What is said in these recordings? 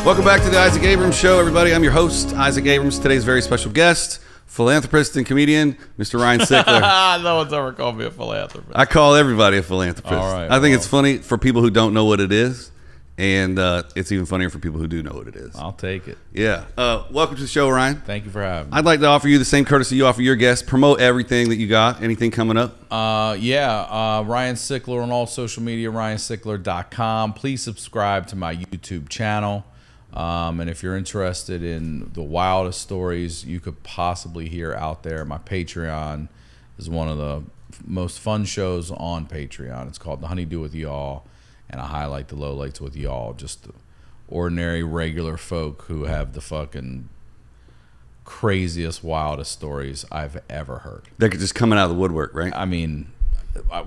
Welcome back to the Isaac Abrams Show, everybody. I'm your host, Isaac Abrams. Today's very special guest, philanthropist and comedian, Mr. Ryan Sickler. No one's ever called me a philanthropist. I call everybody a philanthropist. All right, I think it's funny for people who don't know what it is, and it's even funnier for people who do know what it is. I'll take it. Yeah. Welcome to the show, Ryan. Thank you for having me. I'd like to offer you the same courtesy you offer your guests. Promote everything that you got. Anything coming up? Ryan Sickler on all social media, ryansickler.com. Please subscribe to my YouTube channel. And if you're interested in the wildest stories you could possibly hear out there, my Patreon is one of the most fun shows on Patreon. It's called the HoneyDew with Y'all, and I highlight the lowlights with y'all, just the ordinary, regular folk who have the fucking craziest, wildest stories I've ever heard. They're just coming out of the woodwork, right? I mean,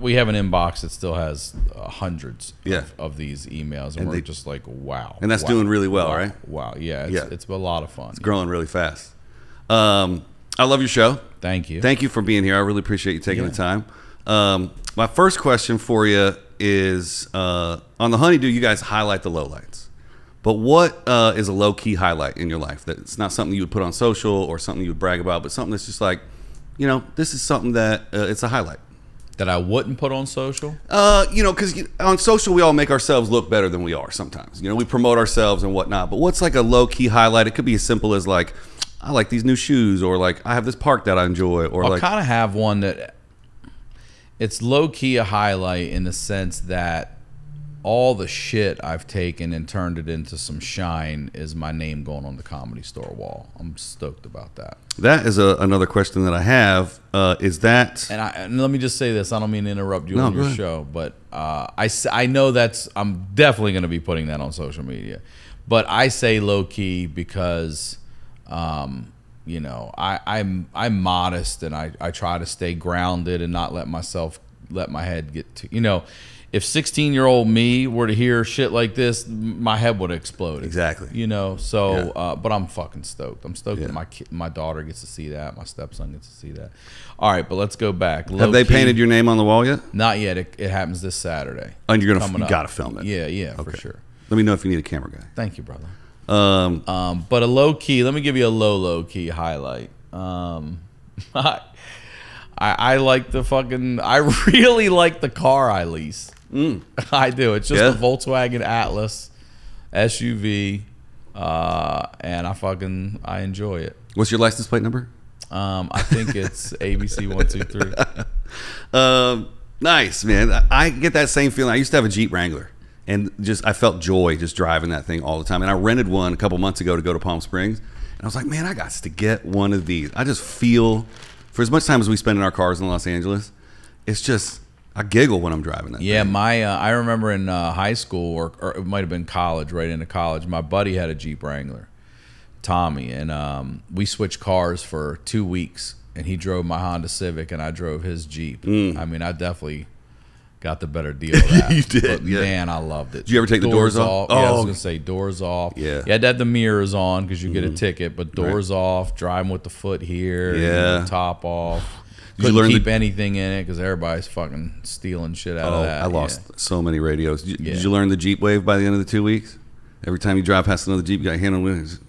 we have an inbox that still has hundreds of these emails, and we're just like, wow. And that's doing really well, right? Wow, yeah, it's a lot of fun. It's growing really fast. I love your show. Thank you. Thank you for being here. I really appreciate you taking the time. My first question for you is, on the HoneyDew, you guys highlight the lowlights. But what is a low-key highlight in your life? That it's not something you would put on social or something you would brag about, but something that's just like, you know, this is something that it's a highlight. That I wouldn't put on social? You know, because on social, we all make ourselves look better than we are sometimes. You know, we promote ourselves and whatnot. But what's like a low-key highlight? It could be as simple as like, I like these new shoes, or like, I have this park that I enjoy, or I'll like, kind of have one that it's low-key a highlight in the sense that all the shit I've taken and turned it into some shine is my name going on the Comedy Store wall. I'm stoked about that. That is another question that I have. Is that... And let me just say this. I don't mean to interrupt you on your show, but I know I'm definitely going to be putting that on social media. But I say low-key because... you know, I'm modest, and I try to stay grounded and not let my head get to, you know, if 16-year-old me were to hear shit like this, my head would explode. Exactly. You know, so but I'm fucking stoked. I'm stoked that my daughter gets to see that, my stepson gets to see that. All right, but let's go back. Have they painted your name on the wall yet? Not yet. It happens this Saturday. And you gotta film it. Yeah, for sure. Let me know if you need a camera guy. Thank you, brother. But a low key, let me give you a low key highlight. I like the fucking, I really like the car I lease. I do. It's just a Volkswagen Atlas SUV, and I enjoy it. What's your license plate number? I think it's ABC 123. Nice, man. I get that same feeling. I used to have a Jeep Wrangler. And I felt joy just driving that thing all the time. And I rented one a couple months ago to go to Palm Springs. And I was like, man, I got to get one of these. I just feel, for as much time as we spend in our cars in Los Angeles, it's just, I giggle when I'm driving that thing. I remember in high school, or it might have been college, right into college, my buddy had a Jeep Wrangler, Tommy. And we switched cars for 2 weeks. And he drove my Honda Civic, and I drove his Jeep. I mean, I definitely... got the better deal of that. You did, but man, I loved it. Did you ever take the doors off? Yeah, I was going to say doors off. Yeah. You had to have the mirrors on because you get a ticket, but doors off, driving with the foot here, the top off. Couldn't keep anything in it because everybody's fucking stealing shit out of that. I lost so many radios. Did you learn the Jeep wave by the end of the 2 weeks? Every time you drive past another Jeep, you got your hand on the wheels.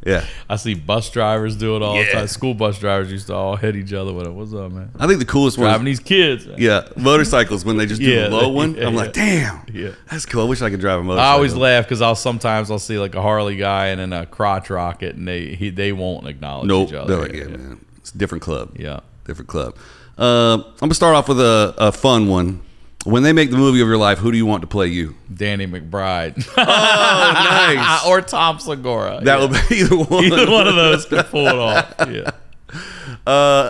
Yeah, I see bus drivers do it all the time. School bus drivers used to all hit each other with it. What's up, man? I think the coolest one driving these kids. Man. Yeah, motorcycles when they just do the low one. I'm like, damn, that's cool. I wish I could drive a motorcycle. I always laugh because sometimes I'll see like a Harley guy and then a crotch rocket, and they won't acknowledge each other. They're like, man, it's a different club. Yeah, different club. I'm gonna start off with a fun one. When they make the movie of your life, who do you want to play you? Danny McBride. Oh, nice. Or Tom Segura. That would be either one. Either one of those could pull it off. Yeah.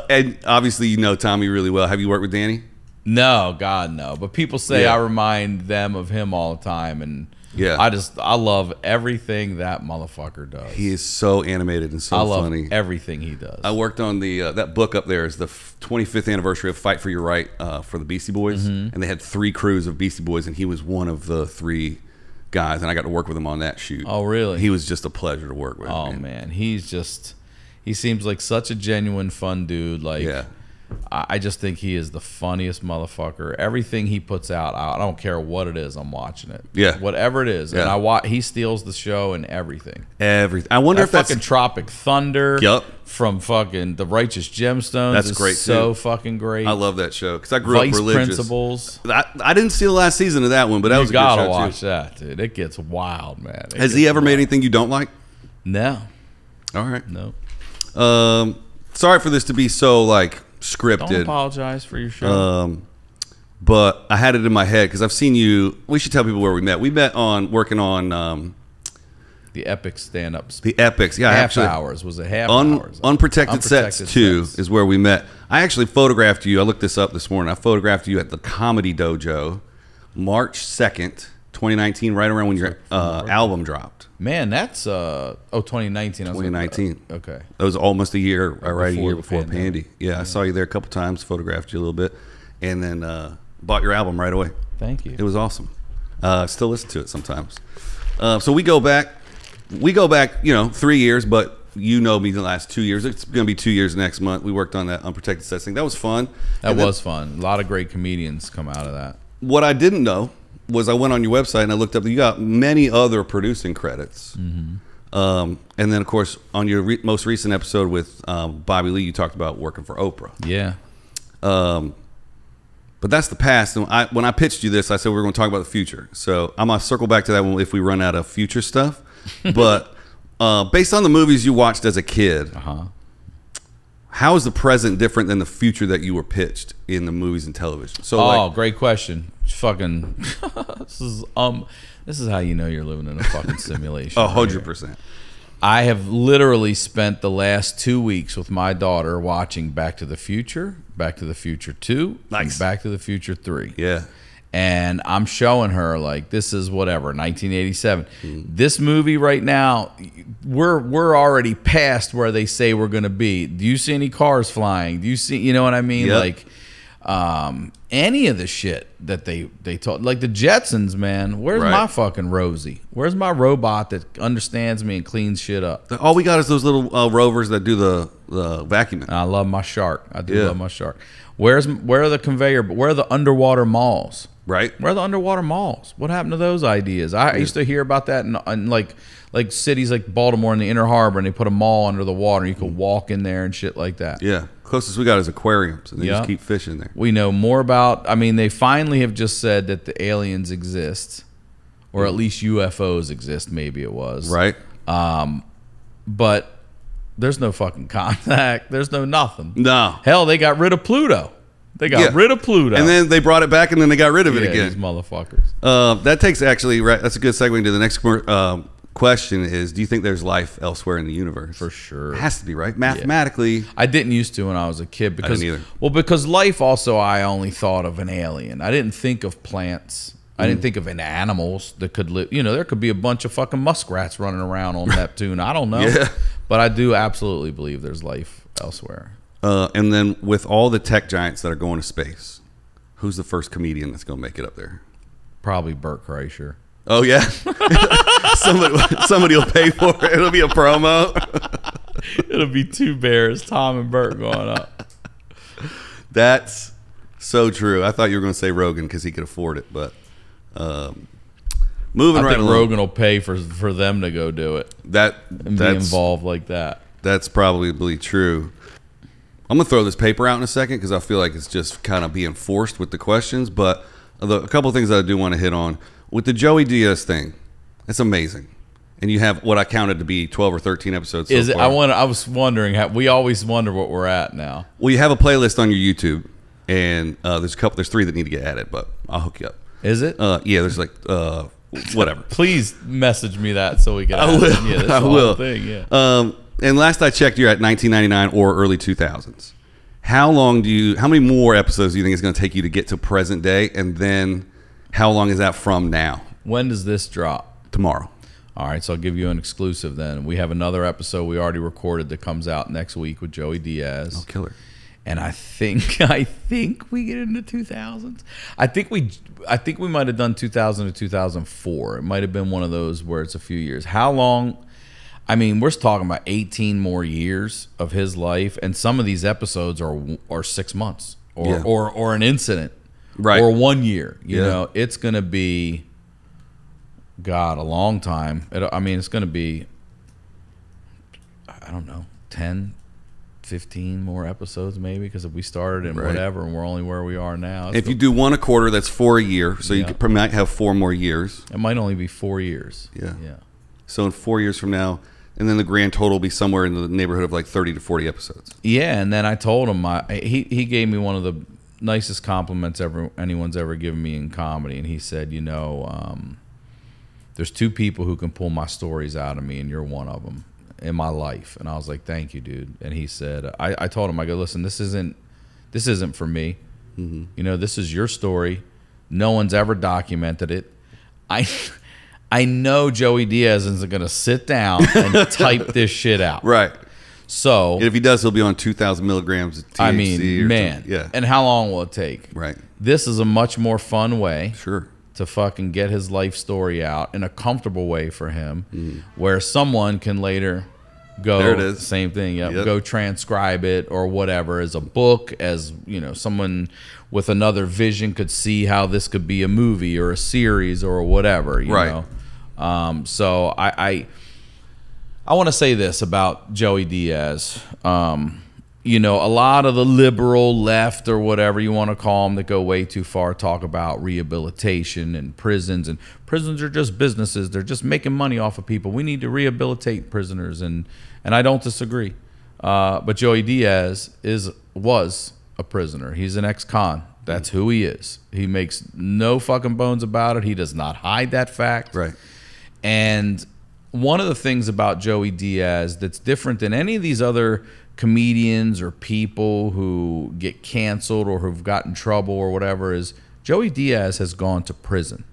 And obviously, you know Tommy really well. Have you worked with Danny? No, God, no. But people say I remind them of him all the time, and I love everything that motherfucker does. He is so animated and so funny. I love everything he does. I worked on the that book up there is the 25th anniversary of Fight for Your Right for the Beastie Boys, and they had 3 crews of Beastie Boys, and he was one of the 3 guys, and I got to work with him on that shoot. Oh, really? He was just a pleasure to work with. Oh man, he seems like such a genuine, fun dude. Like, I just think he is the funniest motherfucker. Everything he puts out, I don't care what it is, I'm watching it. Yeah. Whatever it is. Yeah. And he steals the show and everything. Everything. I wonder if that's fucking Tropic Thunder. Yup. From fucking The Righteous Gemstones. That's great, so too. fucking great. I love that show because I grew up Vice religious. Principals. I didn't see the last season of that one, but that was a good show, gotta watch too. that, dude. It gets wild, man. Has he ever made anything you don't like? No. All right. No. Sorry for this to be so like scripted. Don't apologize for your show. But I had it in my head because I've seen you. We should tell people where we met. We met on working on the epic stand-ups. the epics. Yeah, half hours. Was it half hours? Unprotected Sets 2 is where we met. I actually photographed you. I looked this up this morning. I photographed you at the Comedy Dojo, March 2nd, 2019, right around when your album dropped. Man, that's 2019. 2019. Okay. That was almost a year, right a year before pandemic. Pandy. Yeah, I saw you there a couple times, photographed you a little bit, and then bought your album right away. Thank you. It was awesome. Still listen to it sometimes. So we go back, 3 years, but you know me the last 2 years. It's going to be 2 years next month. We worked on that Unprotected Sets thing. That was fun. That was fun. A lot of great comedians come out of that. What I didn't know was I went on your website and I looked up, you got many other producing credits. Mm-hmm. And then, of course, on your most recent episode with Bobby Lee, you talked about working for Oprah. Yeah. But that's the past. And when I pitched you this, I said we were going to talk about the future. So I'm going to circle back to that one if we run out of future stuff. But based on the movies you watched as a kid, how is the present different than the future that you were pitched in the movies and television? So, great question. Fucking, this is how you know you're living in a fucking simulation. 100%. I have literally spent the last 2 weeks with my daughter watching Back to the Future, Back to the Future 2, nice. and Back to the Future 3. Yeah. And I'm showing her, like, this is whatever, 1987. This movie right now, we're already past where they say we're going to be. Do you see any cars flying? Do you see, you know what I mean? Yep. Like, any of the shit that they taught, like the Jetsons, man. Where's my fucking Rosie? Where's my robot that understands me and cleans shit up? All we got is those little rovers that do the vacuuming. I love my shark. I do love my shark. Where are the conveyor? Where are the underwater malls? Right. Where are the underwater malls? What happened to those ideas? I used to hear about that in like cities like Baltimore in the Inner Harbor, and they put a mall under the water, and you could walk in there and shit like that. Yeah. Closest we got is aquariums, and they just keep fishing there. We know more about, I mean, they finally have just said that the aliens exist, or at least UFOs exist, maybe it was. Right. But there's no fucking contact. There's no nothing. No. Hell, they got rid of Pluto. They got rid of Pluto. And then they brought it back, and then they got rid of it again. These motherfuckers. That takes actually, right, that's a good segue into the next question is, do you think there's life elsewhere in the universe? For sure. It has to be, right? Mathematically. I didn't used to when I was a kid. Because, I didn't either. Well, because life also, I only thought of an alien. I didn't think of plants. I didn't think of any animals that could live. You know, there could be a bunch of fucking muskrats running around on Neptune. I don't know. Yeah. But I do absolutely believe there's life elsewhere. And then with all the tech giants that are going to space, who's the first comedian that's going to make it up there? Probably Bert Kreischer. Oh, yeah? somebody will pay for it. It'll be a promo. It'll be two bears, Tom and Bert, going up. That's so true. I thought you were going to say Rogan because he could afford it, but moving right along. Rogan will pay for them to go do it. That's be involved like that. That's probably true. I'm going to throw this paper out in a second because I feel like it's just kind of being forced with the questions, but a couple of things that I do want to hit on. With the Joey Diaz thing, it's amazing. And you have what I counted to be 12 or 13 episodes so far. I was wondering, we always wonder what we're at now. Well, you have a playlist on your YouTube, and there's three that need to get added, but I'll hook you up. Is it? Yeah, there's like whatever. Please message me that so we can I will. Yeah, that's I the will. whole thing, yeah. And last I checked, you're at 1999 or early 2000s. How many more episodes do you think it's going to take you to get to present day? And then how long is that from now? When does this drop? Tomorrow. All right, so I'll give you an exclusive then. We have another episode we already recorded that comes out next week with Joey Diaz. Oh, killer. And I think we get into 2000s. I think we might have done 2000 to 2004. It might have been one of those where it's a few years. How long? I mean, we're talking about 18 more years of his life, and some of these episodes are 6 months or an incident, right, or 1 year. You know, it's gonna be, God, a long time. I mean, it's gonna be, I don't know, 10, 15 more episodes maybe, because if we started in whatever and we're only where we are now. If you do one a quarter, that's 4 a year, so you might have 4 more years. It might only be 4 years. Yeah. So in 4 years from now, and then the grand total will be somewhere in the neighborhood of like 30 to 40 episodes. Yeah, and then I told him, he gave me one of the nicest compliments anyone's ever given me in comedy, and he said, you know, there's 2 people who can pull my stories out of me, and you're one of them in my life. And I was like, thank you, dude. And he said, I told him, I go, listen, this isn't for me. Mm-hmm. You know, this is your story. No one's ever documented it. I know Joey Diaz isn't going to sit down and type this shit out. Right. So and if he does, he'll be on 2,000 milligrams of THC. I mean, man. Yeah. And how long will it take? Right. This is a much more fun way. Sure. To fucking get his life story out in a comfortable way for him, where someone can later go, there it is. Same thing, go transcribe it or whatever as a book, as you know, someone with another vision could see how this could be a movie or a series or whatever, you know. So I want to say this about Joey Diaz. You know, a lot of the liberal left or whatever you want to call them that go way too far talk about rehabilitation and prisons are just businesses. They're just making money off of people. We need to rehabilitate prisoners, and I don't disagree. But Joey Diaz was a prisoner. He's an ex-con. That's who he is. He makes no fucking bones about it. He does not hide that fact. Right. And one of the things about Joey Diaz that's different than any of these other comedians or people who get canceled or who've gotten trouble or whatever is Joey Diaz has gone to prison.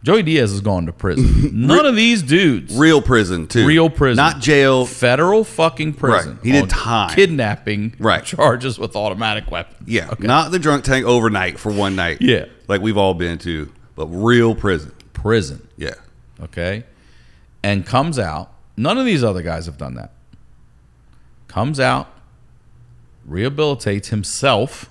Joey Diaz has gone to prison. None of these dudes. Real prison, too. Real prison. Not jail. Federal fucking prison. Right. He did time. Kidnapping charges with automatic weapons. Yeah. Okay. Not the drunk tank overnight for one night. Yeah. Like we've all been to, but real prison. Prison. Yeah. Okay. And comes out. None of these other guys have done that. Comes out, rehabilitates himself,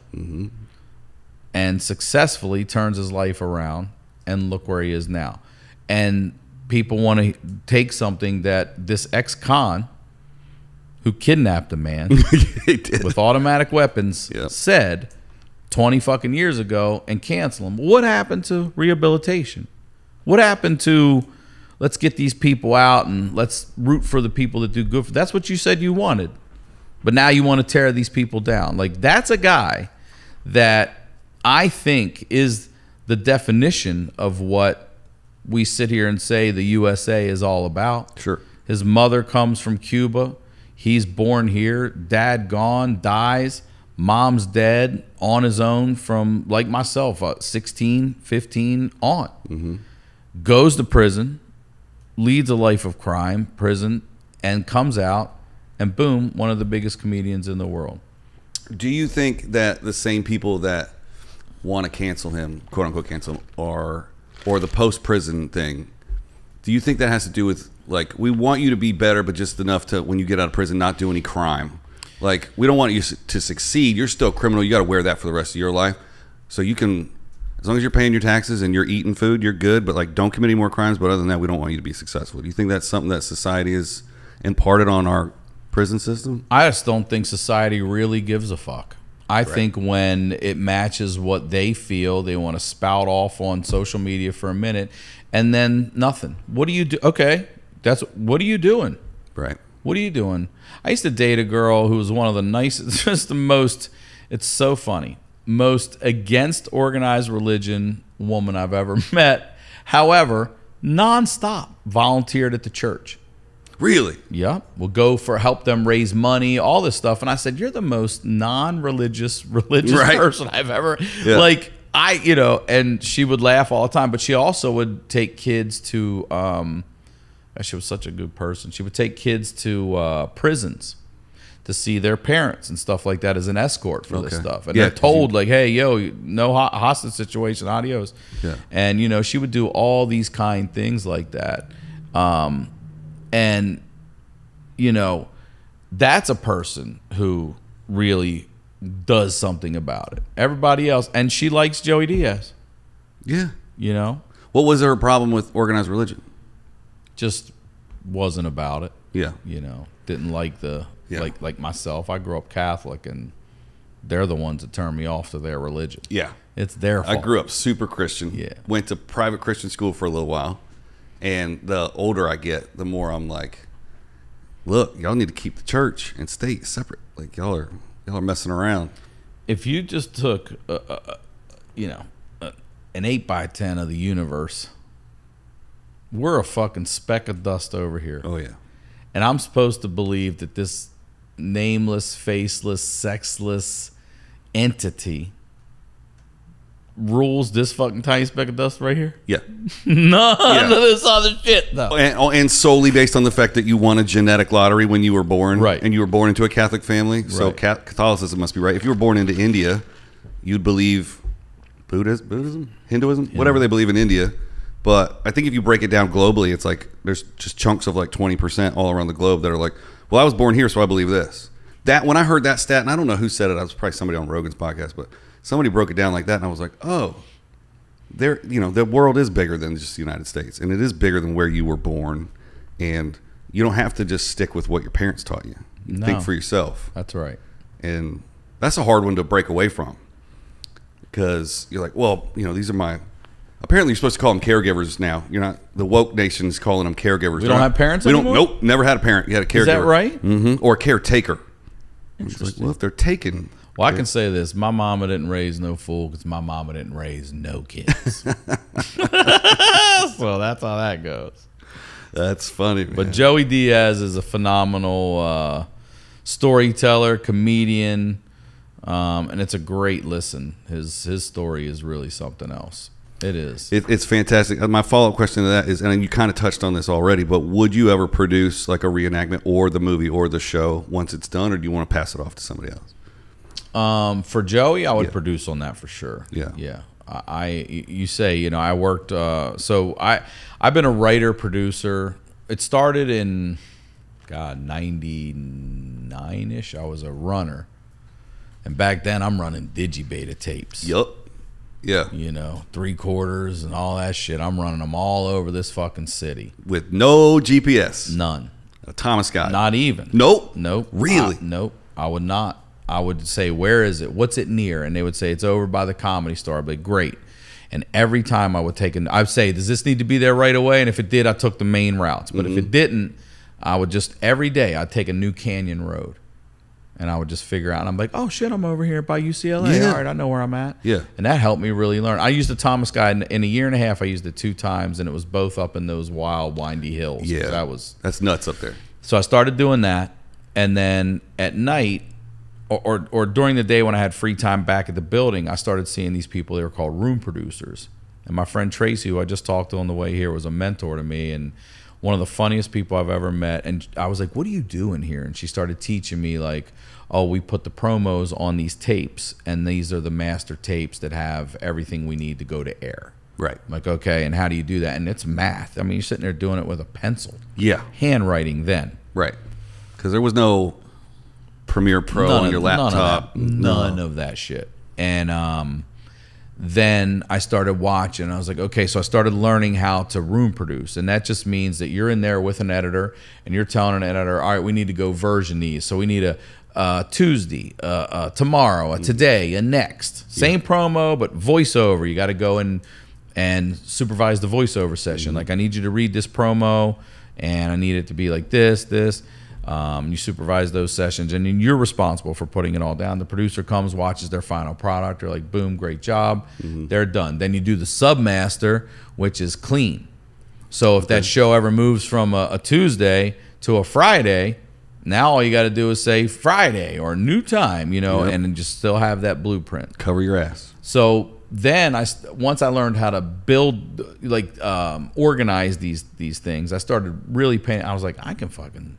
and successfully turns his life around, and look where he is now. And people want to take something that this ex-con who kidnapped a man with automatic weapons said 20 fucking years ago and cancel him. What happened to rehabilitation? What happened to let's get these people out and let's root for the people that do good for? That's what you said you wanted. But now you want to tear these people down. Like, that's a guy that I think is the definition of what we sit here and say the USA is all about. Sure. His mother comes from Cuba. He's born here. Dad gone, dies. Mom's dead on his own from, like myself, 16, 15 on. Goes to prison, leads a life of crime, prison, and comes out. And boom, one of the biggest comedians in the world. Do you think that the same people that want to cancel him, quote unquote cancel him, or the post-prison thing, do you think that has to do with, like, we want you to be better, but just enough to, when you get out of prison, not do any crime? Like, we don't want you to succeed. You're still a criminal. You got to wear that for the rest of your life. So you can, as long as you're paying your taxes and you're eating food, you're good. But, like, don't commit any more crimes. But other than that, we don't want you to be successful. Do you think that's something that society has imparted on our prison system? I just don't think society really gives a fuck. I think when it matches what they feel, they want to spout off on social media for a minute and then nothing. What do you do? Okay, what are you doing? Right. What are you doing? I used to date a girl who was one of the nicest, just the most, it's so funny, most against organized religion woman I've ever met. However, nonstop volunteered at the church. Really? Yeah. We'll go for help them raise money, all this stuff. And I said, you're the most non-religious person I've ever, like, and she would laugh all the time, but she also would take kids to, she was such a good person. She would take kids to prisons to see their parents and stuff like that as an escort for this stuff. And they're told, like, hey, yo, no hostage situation, adios. Yeah. And, she would do all these kind things like that. And you know, that's a person who really does something about it. Everybody else, and she likes Joey Diaz. Yeah. You know? What was her problem with organized religion? Just wasn't about it. Yeah. You know, didn't like like myself. I grew up Catholic, and they're the ones that turned me off to their religion. Yeah. It's their fault. I grew up super Christian. Yeah. Went to private Christian school for a little while. And the older I get, the more I'm like, look, y'all need to keep the church and state separate. Like y'all are messing around. If you just took, you know, an 8x10 of the universe, we're a fucking speck of dust over here. Oh yeah. And I'm supposed to believe that this nameless, faceless, sexless entity rules this fucking tiny speck of dust right here? Yeah. None of this other shit, though. And solely based on the fact that you won a genetic lottery when you were born. Right. And you were born into a Catholic family. So Right. Catholicism must be right. If you were born into India, you'd believe Buddhism, Hinduism, whatever they believe in India. But I think if you break it down globally, it's like there's just chunks of like 20% all around the globe that are like, well, I was born here, so I believe this. That when I heard that stat, and I don't know who said it, I was probably somebody on Rogan's podcast, but somebody broke it down like that, and I was like, oh, there, you know, the world is bigger than just the United States, and it is bigger than where you were born, and you don't have to just stick with what your parents taught you. You think for yourself. That's right. And that's a hard one to break away from, because you're like, well, you know, these are my. Apparently, you're supposed to call them caregivers now. You're not. The woke nation's calling them caregivers. We don't have parents anymore? Nope, never had a parent. You had a caregiver. Is that right? Mm-hmm. Or a caretaker. Interesting. Like, well, if they're taken. Well, I can say this. My mama didn't raise no fool because my mama didn't raise no kids. So that's how that goes. That's funny, man. But Joey Diaz is a phenomenal storyteller, comedian, and it's a great listen. His story is really something else. It is. It's fantastic. My follow-up question to that is, and you kind of touched on this already, but would you ever produce like a reenactment or the movie or the show once it's done, or do you want to pass it off to somebody else? For Joey, I would produce on that for sure. Yeah. Yeah. You say, you know, I worked, so I've been a writer, producer. It started in, 99-ish. I was a runner. And back then I'm running digibeta tapes. Yup. Yeah. You know, 3/4 and all that shit. I'm running them all over this fucking city. With no GPS. None. A Thomas guide. Not even. Nope. Nope. Really? Nope. I would not. I would say, where is it? What's it near? And they would say, it's over by the Comedy Store. I'd be like, great. And every time I would take I'd say, does this need to be there right away? And if it did, I took the main routes. But if it didn't, I would just, every day, I'd take a new canyon road. And I would just figure out, and I'm like, oh shit, I'm over here by UCLA. Yeah. All right, I know where I'm at. Yeah. And that helped me really learn. I used the Thomas guide in a year and a half. I used it 2 times, and it was both up in those wild, windy hills. Yeah. That's nuts up there. So I started doing that, and then at night, or during the day when I had free time back at the building, I started seeing these people. They were called room producers. And my friend Tracy, who I just talked to on the way here, was a mentor to me, and one of the funniest people I've ever met. And I was like, what are you doing here? And she started teaching me, like, oh, we put the promos on these tapes, and these are the master tapes that have everything we need to go to air. Right. I'm like, okay, and how do you do that? And it's math. I mean, you're sitting there doing it with a pencil. Yeah. Handwriting then. Right. Because there was no Premiere Pro on your laptop. None of that shit. And then I started watching. I was like, okay, so I started learning how to room produce. And that just means that you're in there with an editor, and you're telling an editor, all right, we need to go version these. So we need a Tuesday, tomorrow, a today, a next. Same promo, but voiceover. You got to go in and supervise the voiceover session. Like, I need you to read this promo, and I need it to be like this. You supervise those sessions, and then you're responsible for putting it all down. The producer comes, watches their final product. They're like, boom, great job. They're done. Then you do the submaster, which is clean. So if that show ever moves from a Tuesday to a Friday, now all you got to do is say Friday or new time, you know, and then just still have that blueprint. Cover your ass. So then once I learned how to build, like, organize these things, I started really paying. I was like, I can fucking,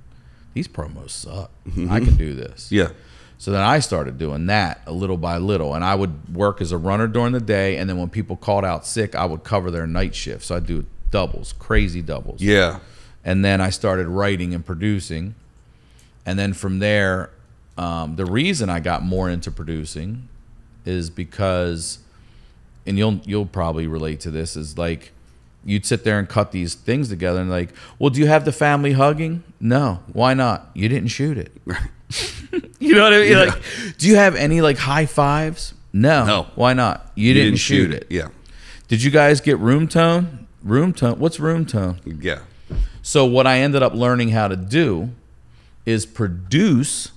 these promos suck. I can do this. Yeah. So then I started doing that a little by little, and I would work as a runner during the day, and then when people called out sick, I would cover their night shift. So I'd do doubles, crazy doubles. Yeah. And then I started writing and producing. And then from there, the reason I got more into producing is because, and you'll probably relate to this, is like you'd sit there and cut these things together and like, well, do you have the family hugging? No. Why not? You didn't shoot it. You know what I mean? Yeah. Like, do you have any like high fives? No. No. Why not? You didn't shoot it. Yeah. Did you guys get room tone? Room tone. What's room tone? Yeah. So what I ended up learning how to do is produce,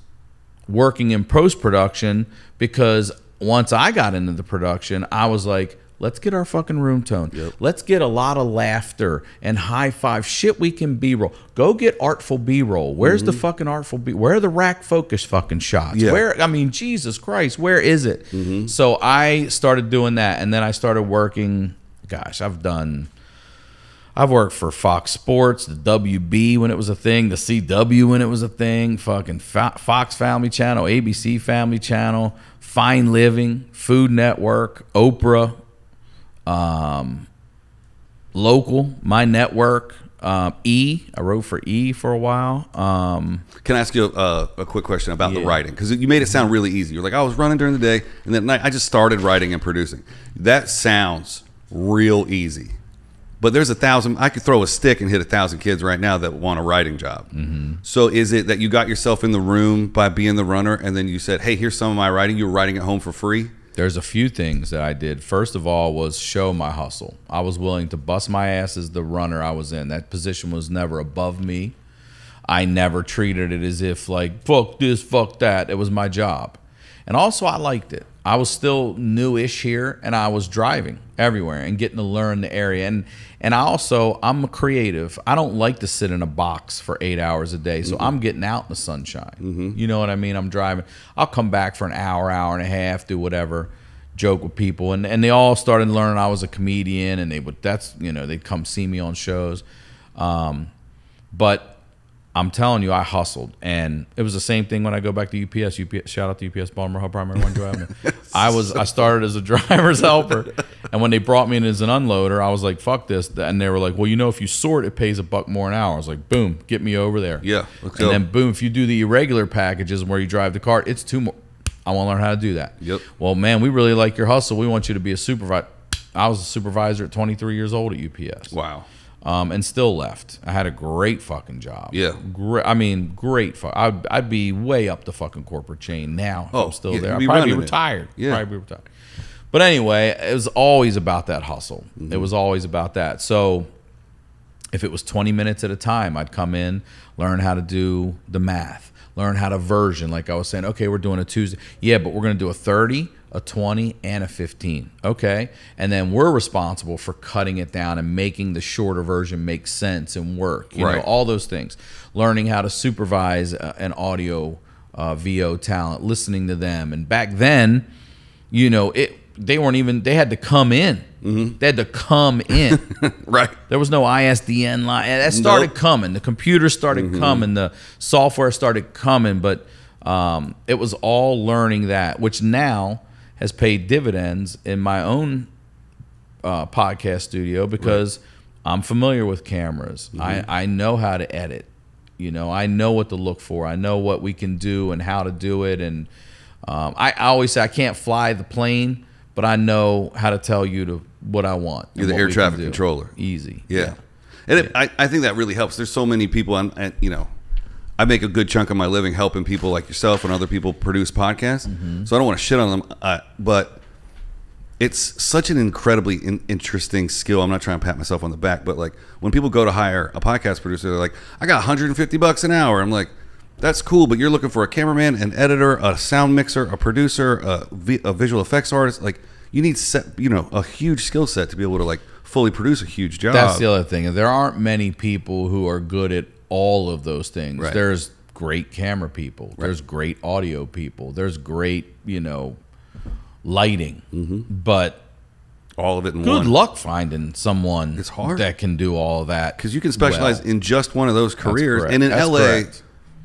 working in post-production, because once I got into the production, I was like, let's get our fucking room tone. Yep. Let's get a lot of laughter and high five shit. We can B-roll. Go get artful B-roll. Where's the fucking artful B? Where are the rack focus fucking shots? Yeah. Where? I mean, Jesus Christ, where is it? So I started doing that, and then I started working. Gosh, I've worked for Fox Sports, the WB when it was a thing, the CW when it was a thing, fucking Fox Family Channel, ABC Family Channel, Fine Living, Food Network, Oprah, Local, My Network, E. I wrote for E for a while. Can I ask you a quick question about the writing? Because you made it sound really easy. You're like, I was running during the day, and then at night I just started writing and producing. That sounds real easy. But there's 1,000. I could throw a stick and hit 1,000 kids right now that want a writing job. So is it that you got yourself in the room by being the runner, and then you said, "Hey, here's some of my writing." You were writing at home for free. There's a few things that I did. First of all was show my hustle. I was willing to bust my ass as the runner I was in. That position was never above me. I never treated it as if like, fuck this, fuck that. It was my job. And also I liked it. I was still newish here, and I was driving everywhere and getting to learn the area. And I'm a creative. I don't like to sit in a box for 8 hours a day. So I'm getting out in the sunshine. You know what I mean? I'm driving. I'll come back for an hour, hour and a half, do whatever, joke with people. And they all started learning I was a comedian, and they'd come see me on shows. But I'm telling you, I hustled, and it was the same thing when I go back to UPS. Shout out to UPS Baltimore Hub Primary One Drive. I started as a driver's helper, and when they brought me in as an unloader, I was like, "Fuck this!" And they were like, "Well, if you sort, it pays $1 more an hour." I was like, "Boom, get me over there." Yeah, and then boom, if you do the irregular packages where you drive the cart, it's $2 more. I want to learn how to do that. Yep. Well, man, we really like your hustle. We want you to be a supervisor. I was a supervisor at 23 years old at UPS. Wow. And still left. I had a great fucking job. Yeah. Great. I'd be way up the fucking corporate chain now if I'm still there. I'd be probably be retired. Yeah. Probably be retired. But anyway, it was always about that hustle. It was always about that. So if it was 20 minutes at a time, I'd come in, learn how to do the math, learn how to version. Like I was saying, okay, we're doing a Tuesday. Yeah, but we're going to do a 30, a 20, and a 15. Okay. And then we're responsible for cutting it down and making the shorter version make sense and work. You know, all those things. Learning how to supervise an audio VO talent, listening to them. And back then, they had to come in. They had to come in. Right. There was no ISDN line. That started coming. The computers started coming. The software started coming. But it was all learning that, which now has paid dividends in my own podcast studio because I'm familiar with cameras. I know how to edit. I know what to look for. I know what we can do and how to do it. And I always say I can't fly the plane, but I know how to tell you what I want. You're the air traffic controller. Easy. Yeah. And I think that really helps. There's so many people, I make a good chunk of my living helping people like yourself and other people produce podcasts. So I don't want to shit on them, but it's such an incredibly interesting skill. I'm not trying to pat myself on the back, but like when people go to hire a podcast producer, they're like, I got $150 an hour. I'm like, that's cool, but you're looking for a cameraman, an editor, a sound mixer, a producer, a visual effects artist. Like you need a huge skill set to be able to like fully produce a huge job. That's the other thing. There aren't many people who are good at all of those things. Right. There's great camera people. Right. There's great audio people. There's great, lighting. But all of it in one. Good luck finding someone it's hard. That can do all that. Because you can specialize in just one of those careers. And in LA, correct.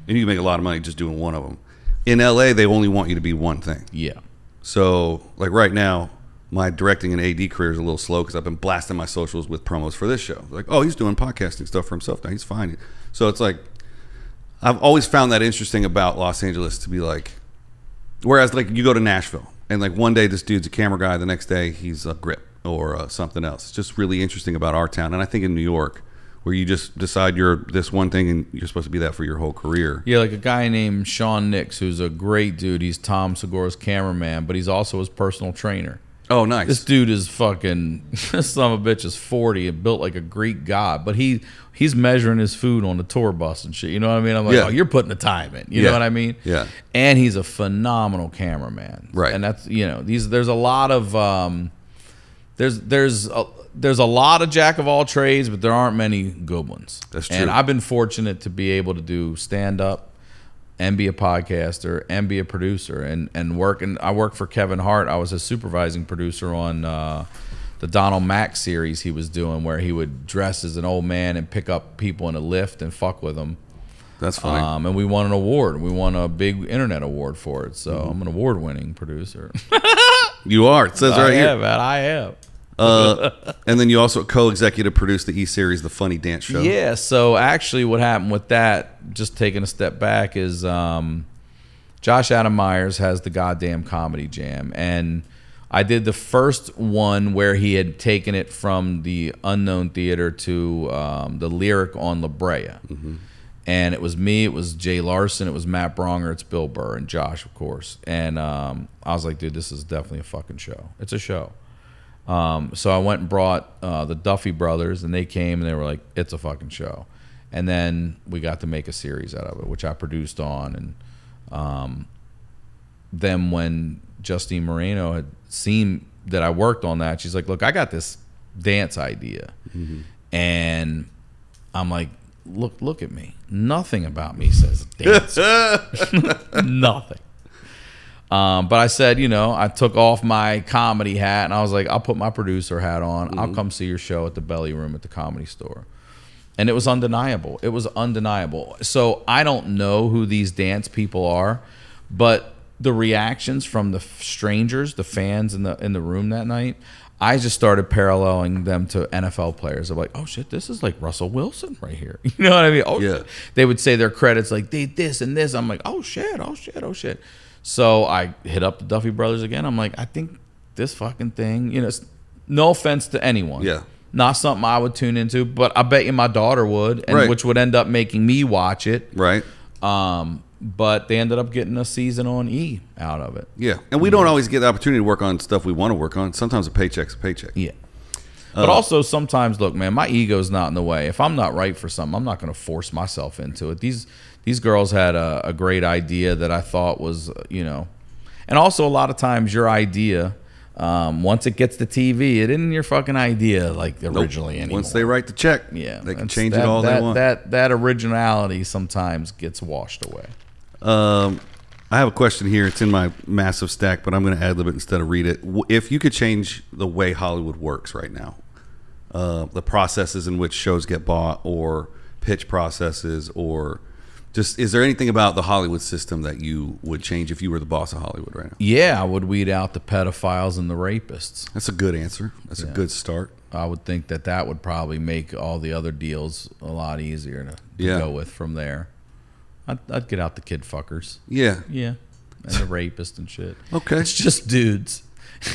And you can make a lot of money just doing one of them. In LA, they only want you to be one thing. Yeah. So, like right now, my directing and AD career is a little slow because I've been blasting my socials with promos for this show. Like, oh, he's doing podcasting stuff for himself now. He's fine. So it's like, I've always found that interesting about Los Angeles to be like, whereas like you go to Nashville and like one day this dude's a camera guy, the next day he's a grip or something else. It's just really interesting about our town. And I think in New York, where you just decide you're this one thing and you're supposed to be that for your whole career. Yeah, like a guy named Sean Nix, who's a great dude. He's Tom Segura's cameraman, but he's also his personal trainer. Oh, nice. This dude is fucking, this son of a bitch is 40 and built like a Greek god, but he's measuring his food on the tour bus and shit. You know what I mean? I'm like, oh, you're putting the time in. You know what I mean? Yeah. And he's a phenomenal cameraman. Right. And that's, there's a lot of, there's a lot of jack of all trades, but there aren't many good ones. That's true. And I've been fortunate to be able to do stand up and be a podcaster and be a producer and work. And I worked for Kevin Hart. I was a supervising producer on the Donald Mack series he was doing, where he would dress as an old man and pick up people in a lift and fuck with them. That's funny. And we won an award. We won a big internet award for it. So I'm an award-winning producer. You are. It says right here. Yeah, man, I am. And then you also co-executive produced the E-Series, The Funny Dance Show. Yeah, so actually what happened with that, just taking a step back, is Josh Adam Myers has the goddamn Comedy Jam. And I did the first one where he had taken it from the Unknown Theater to the Lyric on La Brea. Mm-hmm. And it was me, it was Jay Larson, it was Matt Bronger, it's Bill Burr, and Josh, of course. And I was like, dude, this is definitely a fucking show. It's a show. So I went and brought the Duffy brothers, and they came and they were like, it's a fucking show. And then we got to make a series out of it, which I produced on. And then when Justine Moreno had seen that I worked on that, she's like, look, I got this dance idea. Mm-hmm. And I'm like, look at me. Nothing about me says dance. Nothing. But I said, I took off my comedy hat and I was like, I'll put my producer hat on. Mm-hmm. I'll come see your show at the Belly Room at the Comedy Store. And it was undeniable. It was undeniable. So I don't know who these dance people are, but the reactions from the strangers, the fans in the room that night, I just started paralleling them to NFL players. I'm like, oh shit, this is like Russell Wilson right here. You know what I mean? Oh yeah. They would say their credits like they this and this. I'm like, oh shit, oh shit, oh shit. So I hit up the Duffy brothers again. I'm like, I think this fucking thing, no offense to anyone. Yeah. Not something I would tune into, but I bet you my daughter would, and right. which would end up making me watch it. Right. But they ended up getting a season on E out of it. Yeah. And we don't always get the opportunity to work on stuff we want to work on. Sometimes a paycheck's a paycheck. Yeah. But also sometimes, look, man, my ego's not in the way. If I'm not right for something, I'm not going to force myself into it. These girls had a great idea that I thought was, and also a lot of times your idea, once it gets to TV, it isn't your fucking idea like originally anymore. Once they write the check, yeah, they can change it all they want. That originality sometimes gets washed away. I have a question here. It's in my massive stack, but I'm going to ad-lib it instead of read it. If you could change the way Hollywood works right now, the processes in which shows get bought or pitch processes or just, is there anything about the Hollywood system that you would change if you were the boss of Hollywood right now? Yeah, I would weed out the pedophiles and the rapists. That's a good answer. That's a good start. I would think that would probably make all the other deals a lot easier to go with from there. I'd get out the kid fuckers. Yeah. Yeah. And the rapist and shit. Okay. It's just dudes.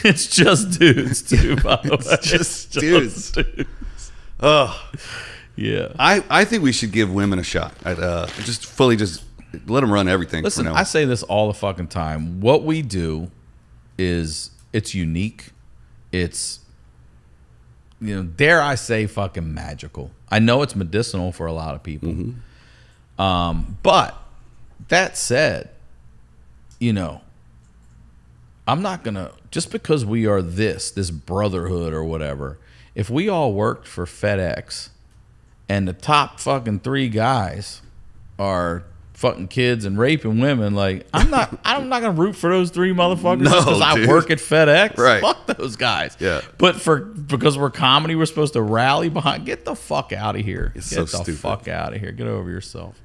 It's just dudes, too, by the way. It's just dudes. Oh. Yeah. I think we should give women a shot. Just let them run everything. Listen, I say this all the fucking time. What we do it's unique. It's, dare I say fucking magical. I know it's medicinal for a lot of people. Mm-hmm. But that said, I'm not gonna, just because we are this brotherhood or whatever, if we all worked for FedEx and the top fucking 3 guys are fucking kids and raping women, like I'm not gonna root for those 3 motherfuckers because I work at FedEx. Right. Fuck those guys. Yeah. But because we're comedy, we're supposed to rally behind. Get the fuck out of here. It's Get so the stupid. fuck out of here. Get over yourself.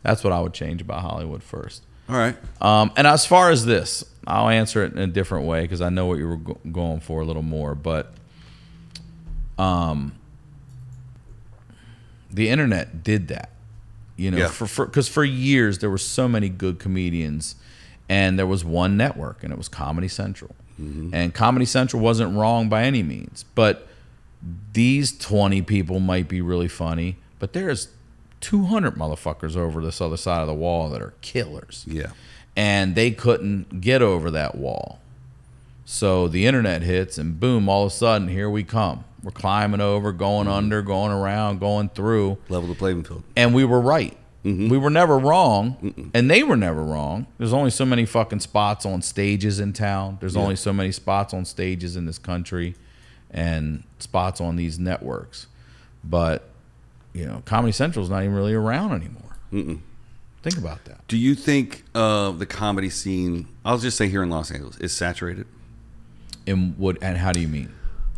That's what I would change about Hollywood first. All right. And as far as this, I'll answer it in a different way because I know what you were going for a little more. But the internet did that. You know, Yeah. because for years there were so many good comedians, and there was one network, and it was Comedy Central. And Comedy Central wasn't wrong by any means, but these 20 people might be really funny, but there's 200 motherfuckers over this other side of the wall that are killers. Yeah. And they couldn't get over that wall. So the internet hits, and boom, all of a sudden, here we come. We're climbing over, going under, going around, going through. Level the playing field. And we were right. We were never wrong, and they were never wrong. There's only so many fucking spots on stages in town. There's only so many spots on stages in this country and spots on these networks. But, you know, Comedy Central's not even really around anymore. Think about that. Do you think the comedy scene, I'll just say here in Los Angeles, is saturated? And how do you mean?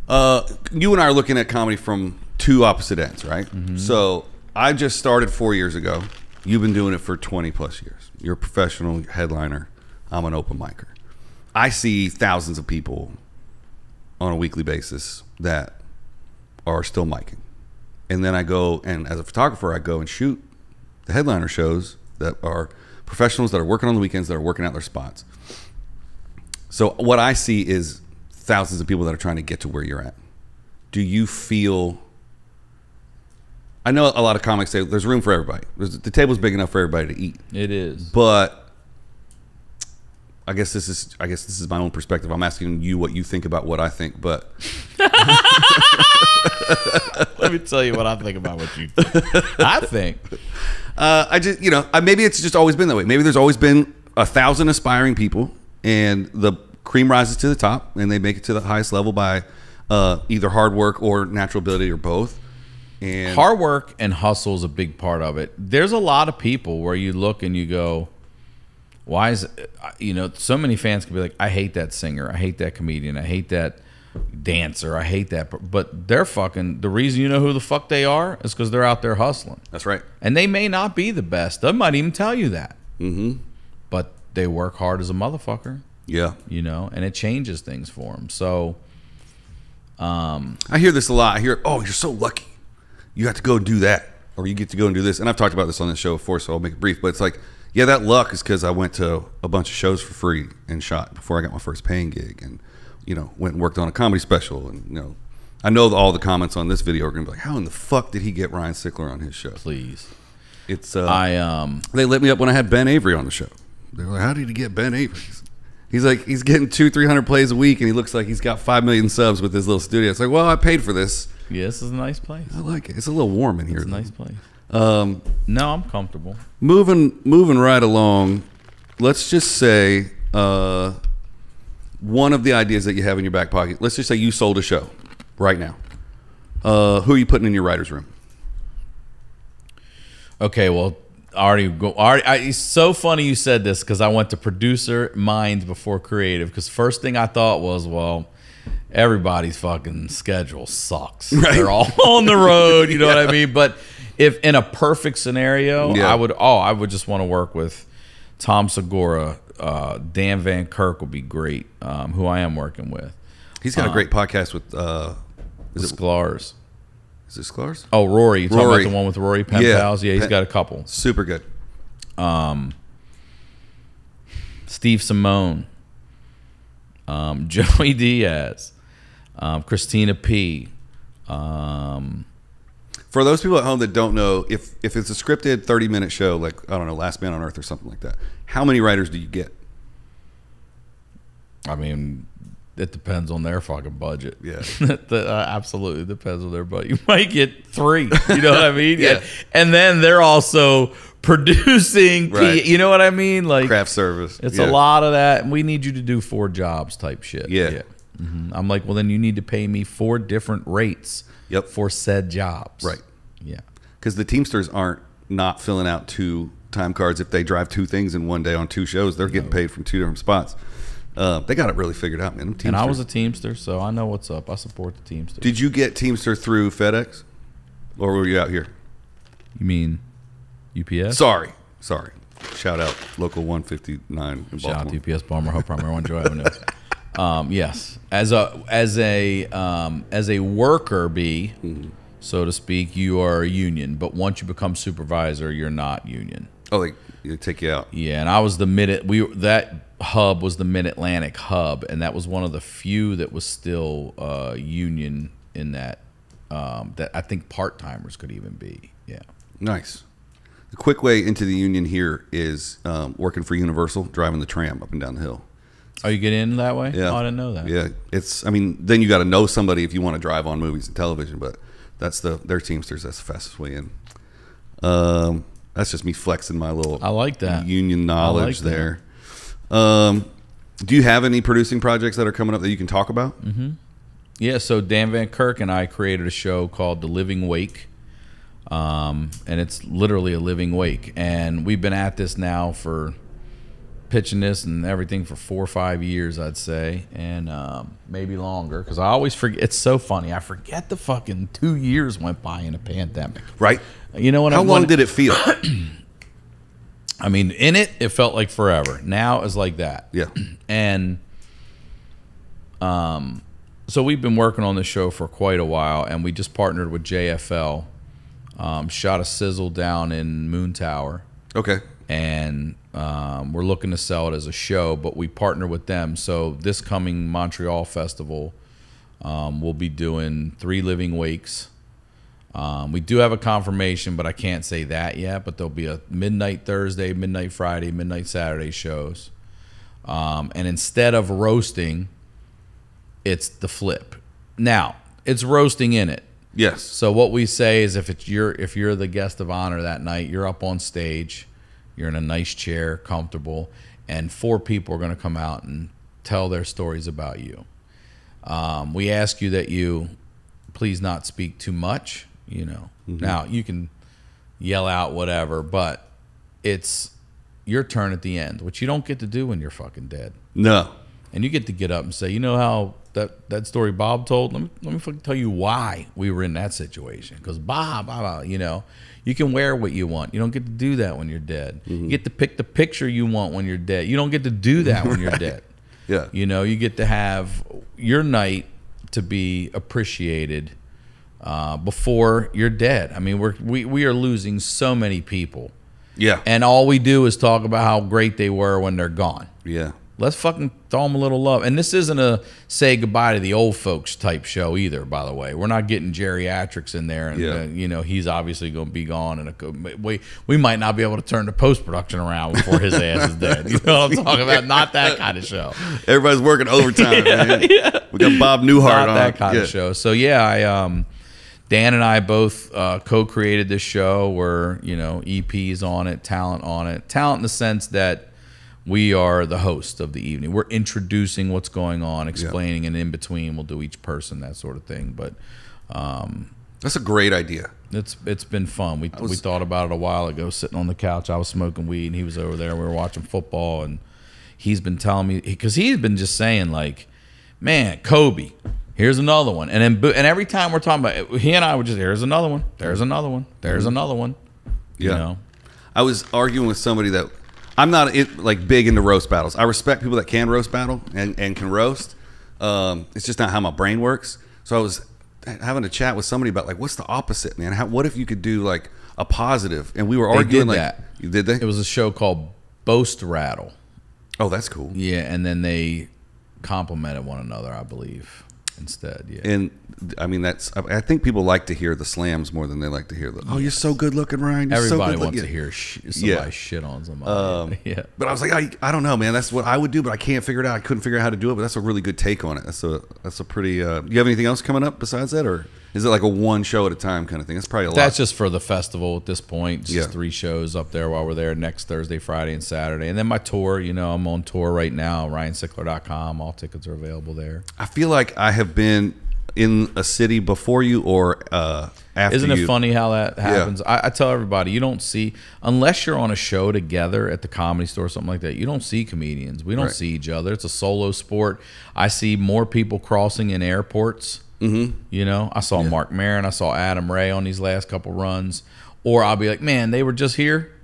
You and I are looking at comedy from two opposite ends, right? So I just started 4 years ago. You've been doing it for 20 plus years. You're a professional headliner. I'm an open micer. I see thousands of people on a weekly basis that are still micing. And then I go, and as a photographer, I go and shoot the headliner shows that are professionals that are working on the weekends, that are working out their spots. So what I see is thousands of people that are trying to get to where you're at. Do you feel... I know a lot of comics say there's room for everybody. The table's big enough for everybody to eat. It is. But I guess this is my own perspective. I'm asking you what you think about what I think, but let me tell you what I think about what you think. I think I just, you know, maybe it's just always been that way. Maybe there's always been 1,000 aspiring people, and the cream rises to the top, and they make it to the highest level by either hard work or natural ability or both. And hard work and hustle is a big part of it. There's a lot of people where you look and you go, why is it, you know, so many fans can be like, I hate that singer, I hate that comedian, I hate that dancer, I hate that, but they're fucking, the reason you know who the fuck they are is because they're out there hustling. That's right. And they may not be the best. They might even tell you that. But they work hard as a motherfucker. Yeah. You know, and it changes things for them. So I hear this a lot. I hear, oh, you're so lucky. You got to go and do that, or you get to go and do this. And I've talked about this on this show before, so I'll make it brief. But it's like, yeah, that luck is because I went to a bunch of shows for free and shot before I got my first paying gig, and, you know, went and worked on a comedy special. And, you know, I know all the comments on this video are going to be like, how in the fuck did he get Ryan Sickler on his show? Please. It's they lit me up when I had Ben Avery on the show. They were like, how did he get Ben Avery? He's like, he's getting 200-300 plays a week, and he looks like he's got 5 million subs with his little studio. It's like, well, I paid for this. Yeah, this is a nice place. I like it. It's a little warm in here. It's a nice place. No, I'm comfortable. Moving right along. Let's just say one of the ideas that you have in your back pocket. Let's just say you sold a show right now. Who are you putting in your writer's room? Okay, well, it's so funny you said this, because I went to producer mind before creative, because first thing I thought was, well, everybody's fucking schedule sucks. Right. They're all on the road, you know what I mean? But if in a perfect scenario, I would just want to work with Tom Segura, Dan Van Kirk would be great, who I am working with. He's got a great podcast with Sklars. Is it Sklars? Oh, Rory. You talking about the one with Rory Penpals? Yeah, he's got a couple. Super good. Steve Simone, Joey Diaz, Christina P. For those people at home that don't know, if it's a scripted 30-minute show, like, I don't know, Last Man on Earth or something like that, how many writers do you get? I mean, it depends on their fucking budget. Yeah. Absolutely depends on their budget. You might get 3. You know what I mean? Yeah. And then they're also producing, right. You know what I mean? Like craft service. It's a lot of that. We need you to do 4 jobs type shit. Yeah. I'm like, well, then you need to pay me 4 different rates for said jobs. Right. Yeah. Because the Teamsters aren't not filling out 2 time cards. If they drive 2 things in one day on 2 shows, they're getting paid from 2 different spots. They got it really figured out, man. And I was a Teamster, so I know what's up. I support the Teamster. Did you get Teamster through FedEx, or were you out here? You mean UPS? Sorry. Shout out local 159 in Baltimore. Shout out to UPS Baltimore, Hope Primary 1 Joe Avenue. Yes, as a worker, so to speak, you are a union. But once you become supervisor, you're not union. Oh, like they take you out. Yeah, and I was that hub was the Mid-Atlantic hub, and that was one of the few that was still union in that that I think part-timers could even be. Yeah. Nice. The quick way into the union here is working for Universal, driving the tram up and down the hill. Oh, you get in that way? Yeah. Oh, I didn't know that. Yeah. Then you got to know somebody if you want to drive on movies and television, but they're Teamsters. That's the fastest way in. That's just me flexing my little I like that. union knowledge there. Do you have any producing projects that are coming up that you can talk about? Mm-hmm. Yeah, so Dan Van Kirk and I created a show called The Living Wake, and it's literally a living wake. And we've been at this now for pitching this and everything for 4 or 5 years, I'd say, and maybe longer, because I always forget. It's so funny. I forget the fucking 2 years went by in a pandemic. Right. You know what? How long did it feel? I mean, in it felt like forever. Now it's like that. Yeah. And so we've been working on this show for quite a while, and we just partnered with JFL, shot a sizzle down in Moon Tower. Okay. And we're looking to sell it as a show, but we partner with them. So this coming Montreal festival, we'll be doing 3 living wakes. We do have a confirmation, but I can't say that yet. But there'll be a midnight Thursday, midnight Friday, midnight Saturday shows. And instead of roasting, it's the flip. Now, it's roasting in it. Yes. So what we say is if you're the guest of honor that night, you're up on stage, you're in a nice chair, comfortable, and 4 people are going to come out and tell their stories about you. We ask you that you please not speak too much, you know. Mm-hmm. Now, you can yell out whatever, but it's your turn at the end, which you don't get to do when you're fucking dead. No. And you get to get up and say, you know how that story Bob told? Let me fucking tell you why we were in that situation. Because Bob, you know, you can wear what you want. You don't get to do that when you're dead. Mm-hmm. You get to pick the picture you want when you're dead. You don't get to do that when you're dead. Yeah. You know, you get to have your night to be appreciated before you're dead. I mean, we are losing so many people. Yeah. And all we do is talk about how great they were when they're gone. Yeah. Let's fucking throw them a little love. And this isn't a say goodbye to the old folks type show either, by the way. We're not getting geriatrics in there. And, you know, he's obviously going to be gone. And we might not be able to turn the post-production around before his ass is dead. You know what I'm talking about? Not that kind of show. Everybody's working overtime, man. Yeah. We got Bob Newhart on. Not that kind of show. So, yeah, Dan and I both co-created this show. We're, you know, EPs on it, talent on it. Talent in the sense that we are the host of the evening. We're introducing what's going on, explaining, and in between we'll do each person, that sort of thing. But that's a great idea. It's been fun. We thought about it a while ago, sitting on the couch. I was smoking weed, and he was over there. We were watching football, and he's been telling me, because he's been just saying, like, man, Kobe, here's another one. And every time we're talking about it, he and I would just, there's another one, there's another one, there's another one. You know? I was arguing with somebody that I'm not like big into roast battles. I respect people that can roast battle and can roast. It's just not how my brain works. So I was having a chat with somebody about, like, what's the opposite, man? What if you could do like a positive? And we were arguing like that. Did they? It was a show called Boast Rattle. Oh, that's cool. Yeah, and then they complimented one another, I believe, instead. Yeah. And I mean, I think people like to hear the slams more than they like to hear the, you're so good looking, Ryan. You're Everybody so good wants to hear somebody shit on somebody. Yeah. But I was like, I don't know, man. That's what I would do, but I can't figure it out. I couldn't figure out how to do it, but that's a really good take on it. That's a pretty, you have anything else coming up besides that, or is it like a one show at a time kind of thing? That's probably a lot. That's just for the festival at this point. It's just 3 shows up there while we're there next Thursday, Friday, and Saturday. And then my tour, you know, I'm on tour right now, ryansickler.com. All tickets are available there. I feel like I have been in a city before you or after. Isn't it you. funny how that happens? I tell everybody, you don't see, unless you're on a show together at the Comedy Store or something like that, you don't see comedians. We don't see each other. It's a solo sport. I see more people crossing in airports. Mm-hmm. You know, I saw Mark Maron, I saw Adam Ray on these last couple runs. Or I'll be like, man, they were just here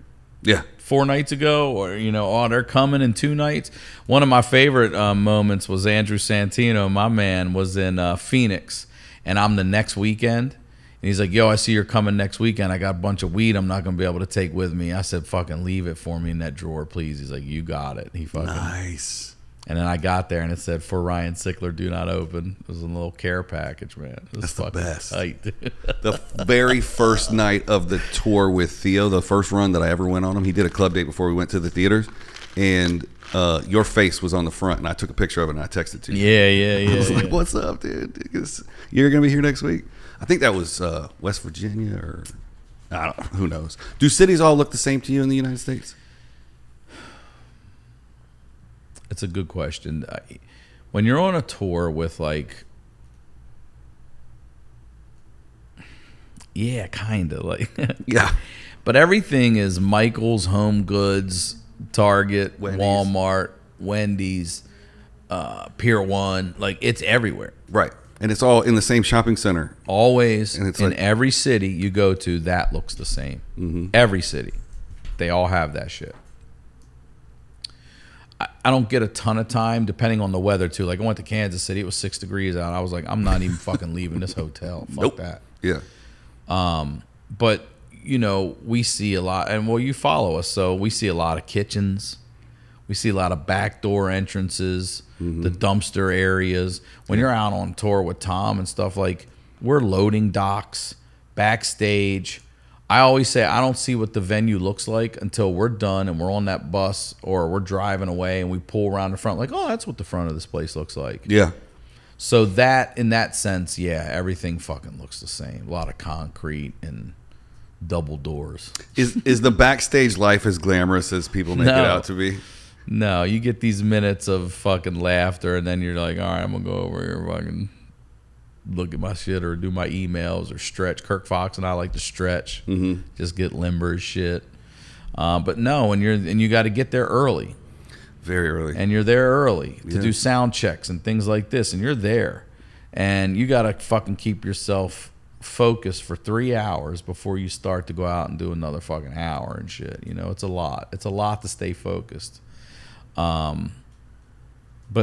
4 nights ago, or, you know, they're coming in 2 nights. One of my favorite moments was Andrew Santino, my man, was in Phoenix, and I'm the next weekend. And he's like, yo, I see you're coming next weekend. I got a bunch of weed I'm not going to be able to take with me. I said, fucking leave it for me in that drawer, please. He's like, you got it. He fucking Nice. And then I got there and it said, for Ryan Sickler, do not open. It was a little care package, man. It was That's the best. Tight. The very first night of the tour with Theo, the first run that I ever went on him, he did a club date before we went to the theaters, and your face was on the front, and I took a picture of it and I texted it to you. Yeah. I was like, what's up, dude? You're going to be here next week? I think that was West Virginia or I don't know. Who knows? Do cities all look the same to you in the United States? It's a good question. When you're on a tour with yeah, kind of Yeah. But everything is Michael's, Home Goods, Target, Wendy's. Walmart, Wendy's, Pier 1. It's everywhere. Right. And it's all in the same shopping center. Always. And it's in every city you go to, that looks the same. Mm-hmm. Every city. They all have that shit. I don't get a ton of time, depending on the weather, too. I went to Kansas City. It was 6 degrees out. I was like, I'm not even fucking leaving this hotel. Fuck Nope. that. Yeah. But, we see a lot. And, you follow us. So we see a lot of kitchens. We see a lot of backdoor entrances, the dumpster areas. When you're out on tour with Tom and stuff, we're loading docks, backstage. I always say I don't see what the venue looks like until we're done and we're on that bus or we're driving away and we pull around the front that's what the front of this place looks like. Yeah. So that, in that sense, yeah, everything fucking looks the same. A lot of concrete and double doors. Is the backstage life as glamorous as people make it out to be? No, you get these minutes of fucking laughter and then you're like, all right, I'm going to go over here and fucking look at my shit or do my emails or stretch. Kirk Fox and I like to stretch, just get limber as shit. But no, and you got to get there early, very early, and you're there early to do sound checks and things like this, and you're there, and you got to fucking keep yourself focused for 3 hours before you start to go out and do another fucking hour and shit. It's a lot. It's a lot to stay focused. But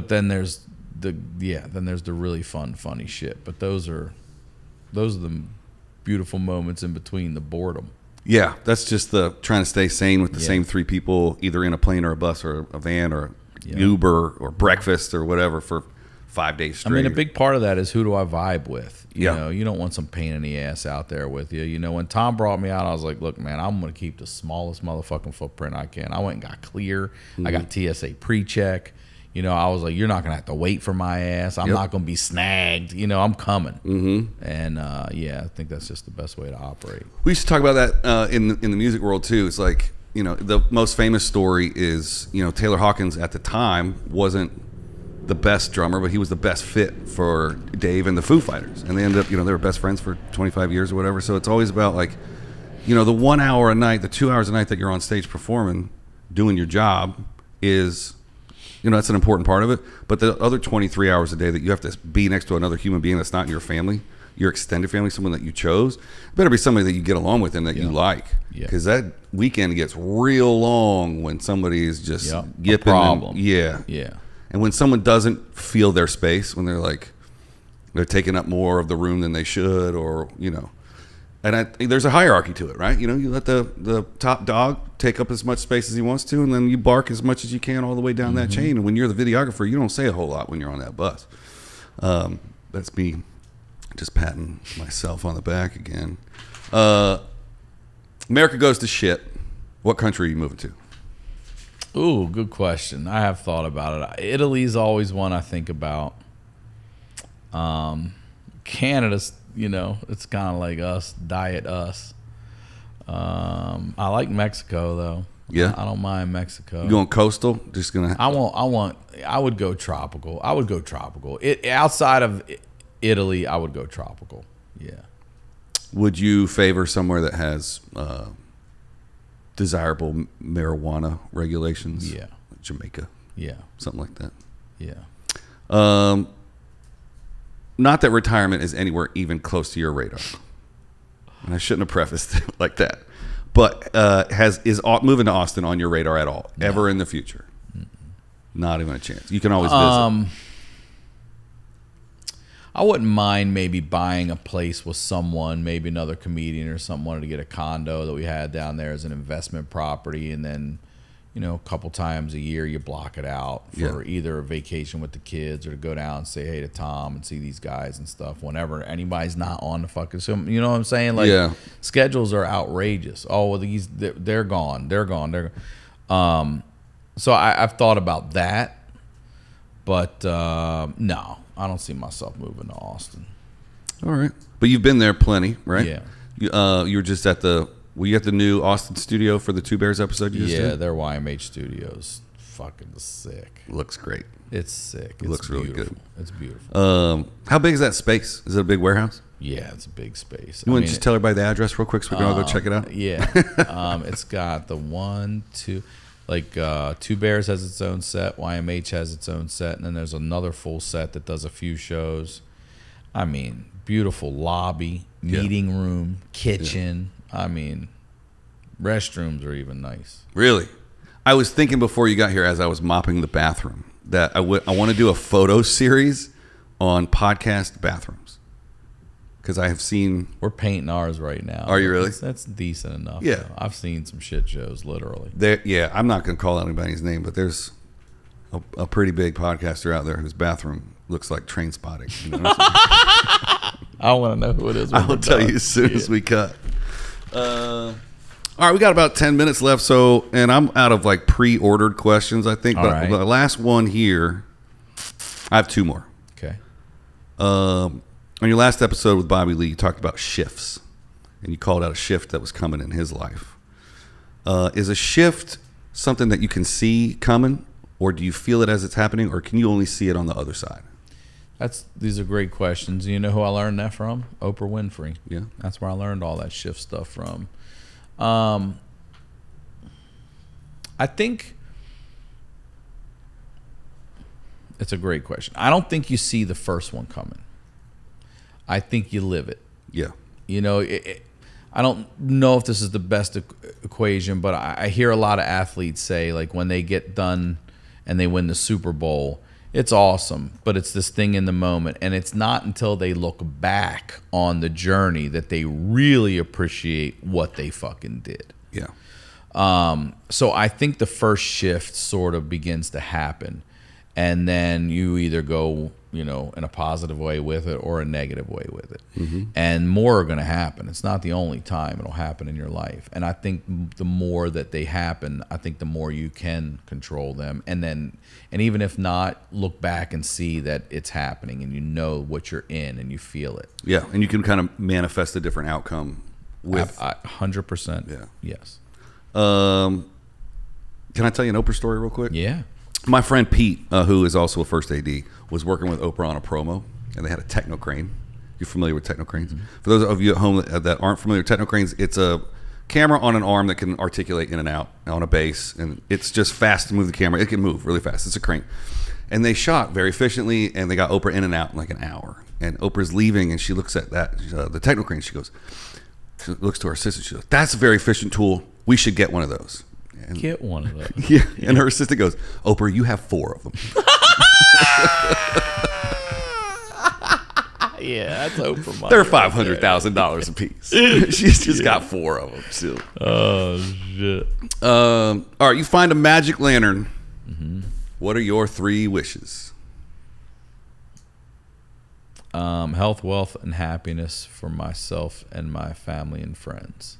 then there's the really funny shit. But those are the beautiful moments in between the boredom. Yeah, that's just the trying to stay sane with the same 3 people, either in a plane or a bus or a van or Uber or breakfast or whatever for 5 days straight. I mean, a big part of that is who do I vibe with? You know, you don't want some pain in the ass out there with you. When Tom brought me out, I was like, look, man, I'm going to keep the smallest motherfucking footprint I can. I went and got clear. I got TSA pre-check. I was like, you're not going to have to wait for my ass. I'm not going to be snagged. I'm coming. And, I think that's just the best way to operate. We used to talk about that in the music world, too. It's the most famous story is, Taylor Hawkins at the time wasn't the best drummer, but he was the best fit for Dave and the Foo Fighters. And they ended up, they were best friends for 25 years or whatever. So it's always about, the 1 hour a night, the 2 hours a night that you're on stage performing, doing your job is... that's an important part of it. But the other 23 hours a day that you have to be next to another human being that's not your family, your extended family, someone that you chose, better be somebody that you get along with and that you like. Because that weekend gets real long when somebody is just yipping. Problem. Yeah. And when someone doesn't feel their space, when they're taking up more of the room than they should, or, And there's a hierarchy to it, right? You let the top dog take up as much space as he wants to, and then you bark as much as you can all the way down that chain. And when you're the videographer, you don't say a whole lot when you're on that bus. That's me just patting myself on the back again. America goes to shit. What country are you moving to? Ooh, good question. I have thought about it. Italy's always one I think about. Canada's, it's kind of like us, diet us. I like Mexico though. Yeah, I don't mind Mexico. You going coastal? Just gonna. I would go tropical. Outside of Italy, I would go tropical. Yeah. Would you favor somewhere that has desirable marijuana regulations? Yeah. Like Jamaica. Yeah. Something like that. Yeah. Not that retirement is anywhere even close to your radar. And I shouldn't have prefaced it like that. But is moving to Austin on your radar at all? No. Ever in the future? Not even a chance. You can always visit. I wouldn't mind maybe buying a place with someone, maybe another comedian or something wanted to get a condo that we had down there as an investment property, and then, you know, a couple times a year you block it out for either a vacation with the kids or to go down and say hey to Tom and see these guys and stuff whenever anybody's not on the fucking film. You know what I'm saying? Like schedules are outrageous. Oh, well, they're gone. So I've thought about that, but no, I don't see myself moving to Austin. All right, but you've been there plenty, right? Yeah. You were just at the. Were you at the new Austin studio for the Two Bears episode you just did? Yeah, their YMH studio's fucking sick. Looks great. It's sick. It looks really good. It's beautiful. How big is that space? Is it a big warehouse? Yeah, it's a big space. You want to just tell everybody the address real quick so we can all go check it out? Yeah. It's got the 1, 2, Two Bears has its own set, YMH has its own set, and then there's another full set that does a few shows. I mean, beautiful lobby, meeting room, kitchen. I mean, restrooms are even nice. Really? I was thinking before you got here as I was mopping the bathroom that I want to do a photo series on podcast bathrooms. Because I have seen... We're painting ours right now. Are you really? That's decent enough. Yeah. Though. I've seen some shit shows, literally. I'm not going to call out anybody's name, but there's a pretty big podcaster out there whose bathroom looks like Train Spotting. You know I want to know who it is. I will tell you as soon as we cut. All right, we got about 10 minutes left, so, and I'm out of like pre-ordered questions, I think, but the last one here, I have 2 more. Okay. On your last episode with Bobby Lee, you talked about shifts, and you called out a shift that was coming in his life. Is a shift something that you can see coming, or do you feel it as it's happening, or can you only see it on the other side? These are great questions. You know who I learned that from? Oprah Winfrey. Yeah. That's where I learned all that shift stuff from. I think it's a great question. I don't think you see the first one coming. I think you live it. Yeah. You know, I don't know if this is the best equation, but I hear a lot of athletes say, like, when they get done and they win the Super Bowl, it's awesome, but it's this thing in the moment. And it's not until they look back on the journey that they really appreciate what they fucking did. Yeah. So I think the first shift sort of begins to happen. And then you either go, you know, in a positive way with it or a negative way with it. Mm-hmm. And more are going to happen. It's not the only time it'll happen in your life. And I think the more that they happen, I think the more you can control them. And even if not, look back and see that it's happening and you know what you're in and you feel it. Yeah, and you can kind of manifest a different outcome with... 100%. Yeah. Yes. Can I tell you an Oprah story real quick? Yeah. My friend Pete, who is also a first AD, was working with Oprah on a promo, and they had a techno crane. You're familiar with techno cranes? Mm-hmm. For those of you at home that aren't familiar with techno cranes, it's a camera on an arm that can articulate in and out on a base, and it's just fast to move the camera. It can move really fast. It's a crane. And they shot very efficiently, and they got Oprah in and out in like an hour. And Oprah's leaving, and she looks at that, the techno crane. She looks to her assistant. She goes, "That's a very efficient tool. We should get one of those." And, get one of those. Yeah, and her assistant goes, "Oprah, you have 4 of them." Yeah, that's Oprah money. They're $500,000 a piece. She's just got 4 of them still. Oh shit! All right, you find a magic lantern. Mm-hmm. What are your 3 wishes? Health, wealth, and happiness for myself and my family and friends.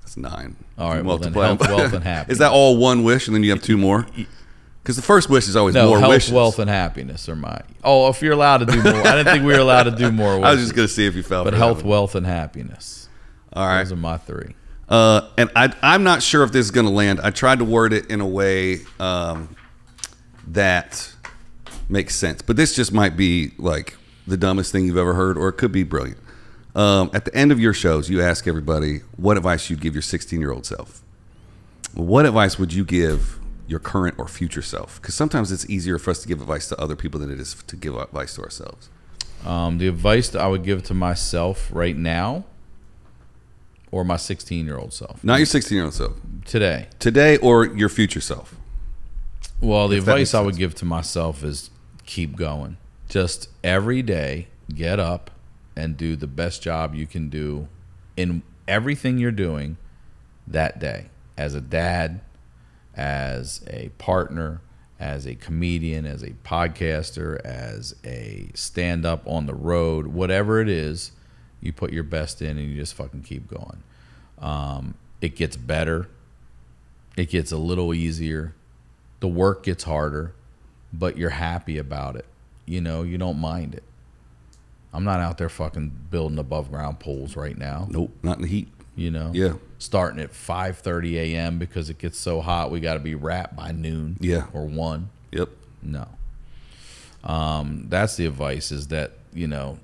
That's 9. All right, well then health, wealth, and happiness. Is that all one wish, and then you have 2 more? Because the first wish is always more health, wishes. Wealth, and happiness are my... Oh, if you're allowed to do more. I didn't think we were allowed to do more wishes. I was just going to see if you fell But for health, that one. wealth, and happiness. All right. Those are my 3. And I'm not sure if this is going to land. I tried to word it in a way that makes sense. But this just might be like the dumbest thing you've ever heard, or it could be brilliant. At the end of your shows, you ask everybody what advice you'd give your 16-year-old self. What advice would you give your current or future self? Because sometimes it's easier for us to give advice to other people than it is to give advice to ourselves. The advice that I would give to myself right now, or my 16-year-old self? Not your 16-year-old self. Today. Today or your future self. Well, the advice I would give to myself is keep going. Just every day, get up and do the best job you can do in everything you're doing that day, as a dad, as a partner, as a comedian, as a podcaster, as a stand-up on the road, whatever it is, you put your best in and you just fucking keep going. It gets better. It gets a little easier. The work gets harder, but you're happy about it. You know, you don't mind it. I'm not out there fucking building above ground pools right now. Nope, not in the heat. You know? Yeah. Starting at 5:30 a.m. because it gets so hot we got to be wrapped by noon. Yeah. Or 1. Yep. No. That's the advice, is that, you know,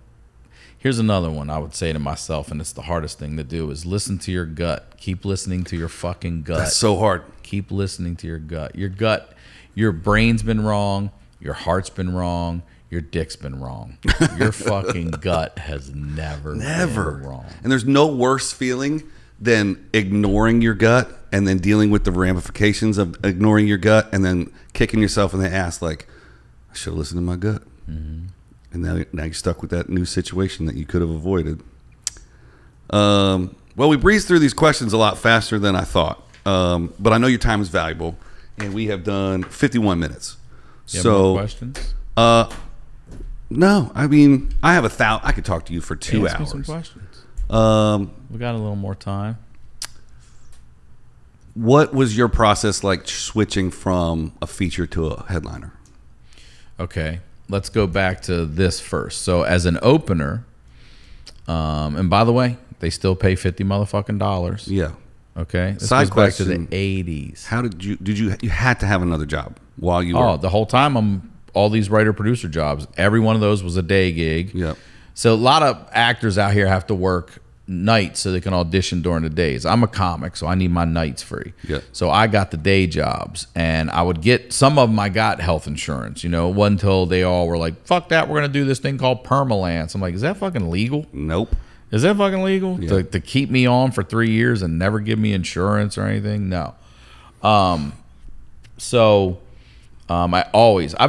here's another one I would say to myself, and it's the hardest thing to do, is listen to your gut. Keep listening to your fucking gut. That's so hard. Keep listening to your gut. Your gut, your brain's been wrong. Your heart's been wrong. Your dick's been wrong. Your fucking gut has never been wrong. And there's no worse feeling than ignoring your gut and then dealing with the ramifications of ignoring your gut and then kicking yourself in the ass like, I should have listened to my gut. Mm-hmm. And now you're stuck with that new situation that you could have avoided. Well, we breezed through these questions a lot faster than I thought. But I know your time is valuable, and we have done 51 minutes. You have more questions? No, I mean, I have I could talk to you for 2 hours. Ask me some questions. We got a little more time. What was your process like switching from a feature to a headliner? Okay, let's go back to this first. So as an opener, and by the way, they still pay $50 motherfucking dollars. Yeah. Okay. This Side goes question, back to the 80s. How did you had to have another job while you were? The whole time all these writer producer jobs, every one of those was a day gig. Yep. So a lot of actors out here have to work nights so they can audition during the days. I'm a comic, so I need my nights free. Yep. So I got the day jobs, and I would get, some of them I got health insurance. You know, it wasn't until they all were like, fuck that, we're going to do this thing called permalance. I'm like, is that fucking legal? Nope. Is that fucking legal? Yeah. To keep me on for 3 years and never give me insurance or anything? No. I've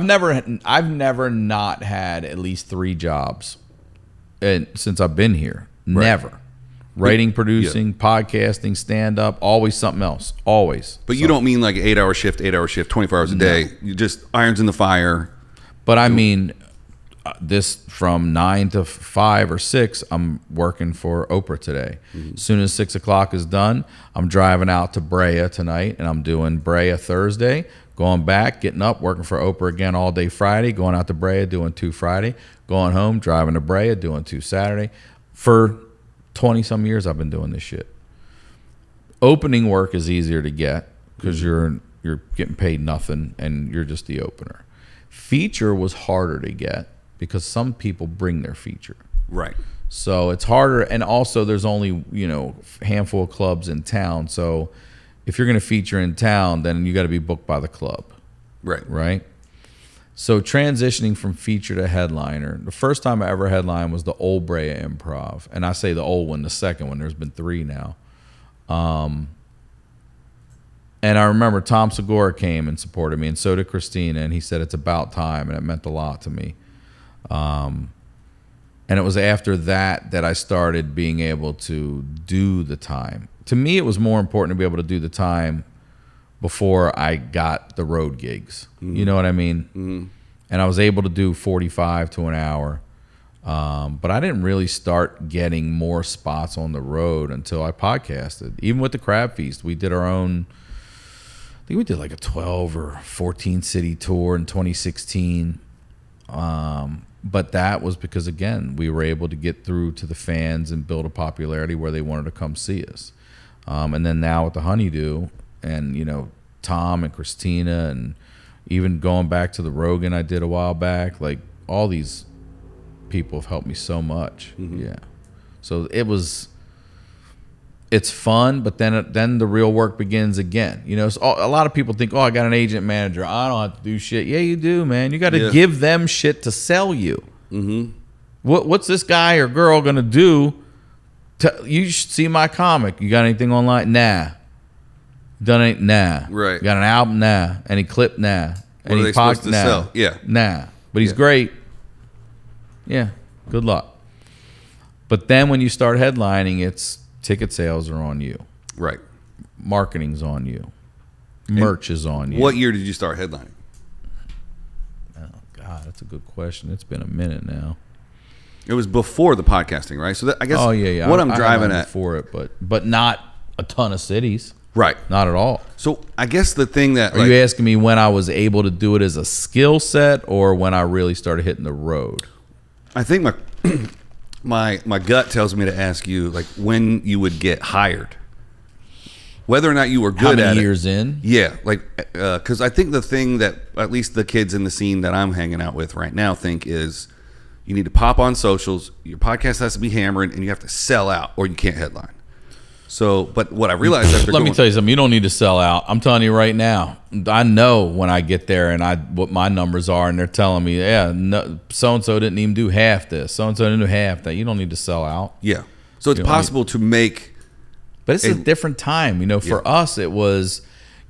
never not had at least 3 jobs since I've been here. Right. Never. Writing, producing, podcasting, stand up, always something else. Always. But you don't mean like 8-hour shift, 24 hours a day. You just irons in the fire. But I mean, this from 9 to 5 or 6, I'm working for Oprah today. Mm-hmm. As soon as 6 o'clock is done, I'm driving out to Brea tonight, and I'm doing Brea Thursday. Going back, getting up, working for Oprah again all day Friday, going out to Brea, doing 2 Friday, going home, driving to Brea, doing 2 Saturday. For 20-some years, I've been doing this shit. Opening work is easier to get because you're getting paid nothing and you're just the opener. Feature was harder to get because some people bring their feature. Right. So it's harder, and also there's only, a handful of clubs in town, so if you're going to feature in town, then you got to be booked by the club. Right. So transitioning from feature to headliner, the first time I ever headlined was the old Brea Improv. And I say the old one, the second one, there's been 3 now. And I remember Tom Segura came and supported me, and so did Christina, and he said it's about time, and it meant a lot to me. And it was after that I started being able to do the time. To me, it was more important to be able to do the time before I got the road gigs. Mm-hmm. You know what I mean? Mm-hmm. And I was able to do 45 to an hour. But I didn't really start getting more spots on the road until I podcasted. Even with the Crab Feast, we did our own, I think we did like a 12 or 14 city tour in 2016. But that was because, again, we were able to get through to the fans and build a popularity where they wanted to come see us. And then now with the HoneyDew and, Tom and Christina, and even going back to the Rogan I did a while back, like all these people have helped me so much. Mm-hmm. Yeah. So it's fun, but then the real work begins again. So a lot of people think, I got an agent manager, I don't have to do shit. Yeah, you do, man. You got to give them shit to sell you. Mm-hmm. What's this guy or girl going to do? You should see my comic. You got anything online? Nah. Done it? Nah. Right. You got an album? Nah. Any clip? Nah. What are they supposed to sell? Yeah. Nah. But he's great. Yeah. Good luck. But then when you start headlining, it's ticket sales are on you. Right. Marketing's on you. Merch is on you. What year did you start headlining? Oh, God, that's a good question. It's been a minute now. It was before the podcasting, right? So that, I guess what I'm driving at for it, but not a ton of cities. Right. Not at all. So I guess the thing that Are you asking me when I was able to do it as a skill set or when I really started hitting the road? I think my gut tells me to ask you like when you would get hired. Whether or not you were good at it. How many years in? Yeah, like because I think the thing that at least the kids in the scene that I'm hanging out with right now think is you need to pop on socials, your podcast has to be hammering, and you have to sell out or you can't headline. So, but what I realized after Let me tell you something. You don't need to sell out. I'm telling you right now. I know when I get there and what my numbers are, and they're telling me, yeah, no, so-and-so didn't even do half this. So-and-so didn't do half that. You don't need to sell out. Yeah. So it's possible to make... But it's a different time. You know, for us, it was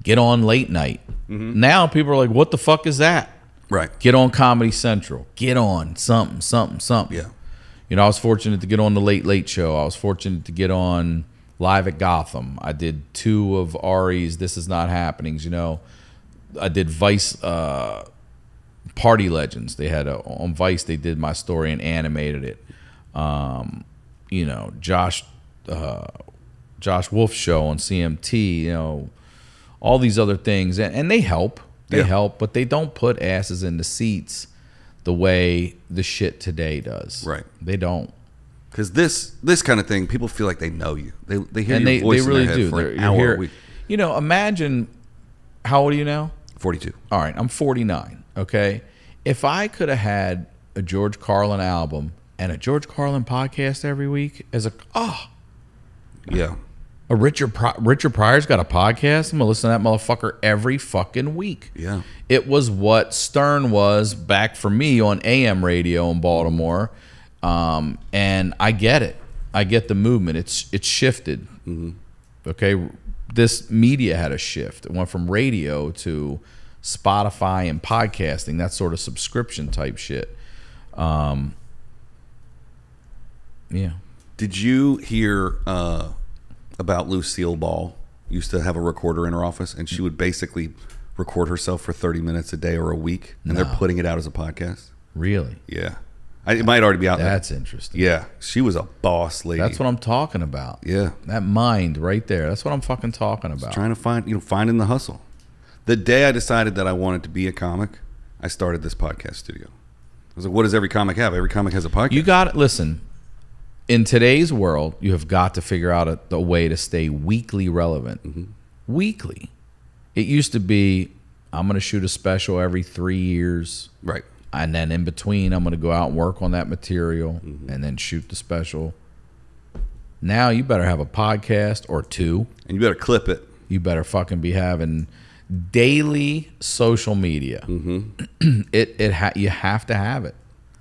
get on late night. Now people are like, what the fuck is that? Right. Get on Comedy Central. Get on something. Yeah. You know, I was fortunate to get on the Late Late Show. I was fortunate to get on Live at Gotham. I did 2 of Ari's This Is Not Happenings. You know, I did Vice Party Legends. They had on Vice. They did my story and animated it. You know, Josh Wolf's show on CMT. You know, all these other things, and they help. They help, but they don't put asses in the seats the way the shit today does. Right. They don't. Because this kind of thing, people feel like they know you. They hear and your voice they really in their head do. for an hour a week. You know, imagine, how old are you now? 42. All right, I'm 49, okay? If I could have had a George Carlin album and a George Carlin podcast every week as a, yeah. A Richard Pryor's got a podcast. I'm going to listen to that motherfucker every fucking week. Yeah. It was what Stern was back for me on AM radio in Baltimore. And I get it. I get the movement. It's shifted. Okay. This media had a shift. It went from radio to Spotify and podcasting, that sort of subscription type shit. Yeah. Did you hear about Lucille Ball? Used to have a recorder in her office, and she would basically record herself for 30 minutes a day or a week, and they're putting it out as a podcast. Really? Yeah. It might already be out there. That's interesting. Yeah. She was a boss lady. That's what I'm talking about. Yeah. That mind right there. That's what I'm fucking talking about. Just trying to finding the hustle. The day I decided that I wanted to be a comic, I started this podcast studio. I was like, what does every comic have? Every comic has a podcast. You got it. Listen, in today's world, you have got to figure out a way to stay weekly relevant. Weekly. It used to be, I'm going to shoot a special every 3 years. Right. And then in between, I'm going to go out and work on that material and then shoot the special. Now you better have a podcast or 2. And you better clip it. You better fucking be having daily social media. You have to have it.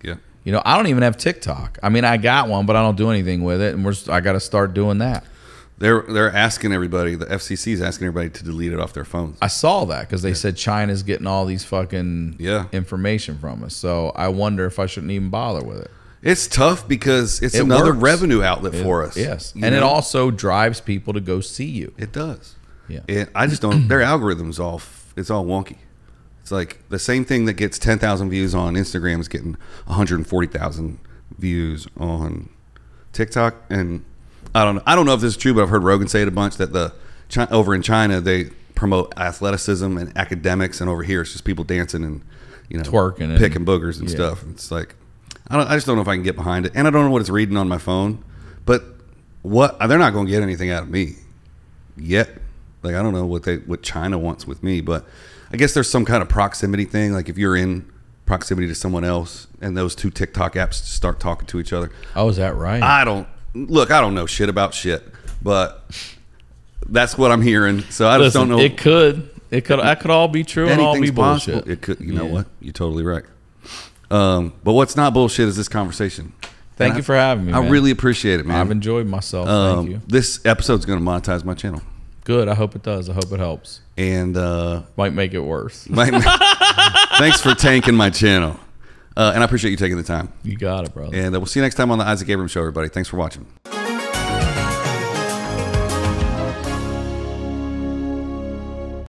Yeah. You know, I don't even have TikTok. I mean, I got one, but I don't do anything with it, and I got to start doing that. They're asking everybody. The FCC is asking everybody to delete it off their phones. I saw that because they said China's getting all these fucking information from us. So I wonder if I shouldn't even bother with it. It's tough because it's another revenue outlet for us. Yes, and it also drives people to go see you. It does. Yeah. And I just don't. Their algorithm's it's all wonky. It's like the same thing that gets 10,000 views on Instagram is getting 140,000 views on TikTok. And I don't know if this is true, but I've heard Rogan say it a bunch that over in China they promote athleticism and academics, and over here it's just people dancing and twerking, picking boogers and stuff. It's like I just don't know if I can get behind it, and I don't know what it's reading on my phone. But they're not going to get anything out of me yet. Like I don't know what China wants with me, but I guess there's some kind of proximity thing. Like if you're in proximity to someone else, and those 2 TikTok apps start talking to each other. Oh, is that right? I don't know shit about shit, but that's what I'm hearing. So I just don't know. It could all be true and all be bullshit. Possible. It could. You know what? You're totally right. But what's not bullshit is this conversation. Thank you for having me, man. I really appreciate it, man. I've enjoyed myself. Thank you. This episode's going to monetize my channel. Good. I hope it does. I hope it helps. And might make it worse. Thanks for tanking my channel. And I appreciate you taking the time. You got it, brother. And we'll see you next time on the Isaac Abrams Show, everybody. Thanks for watching.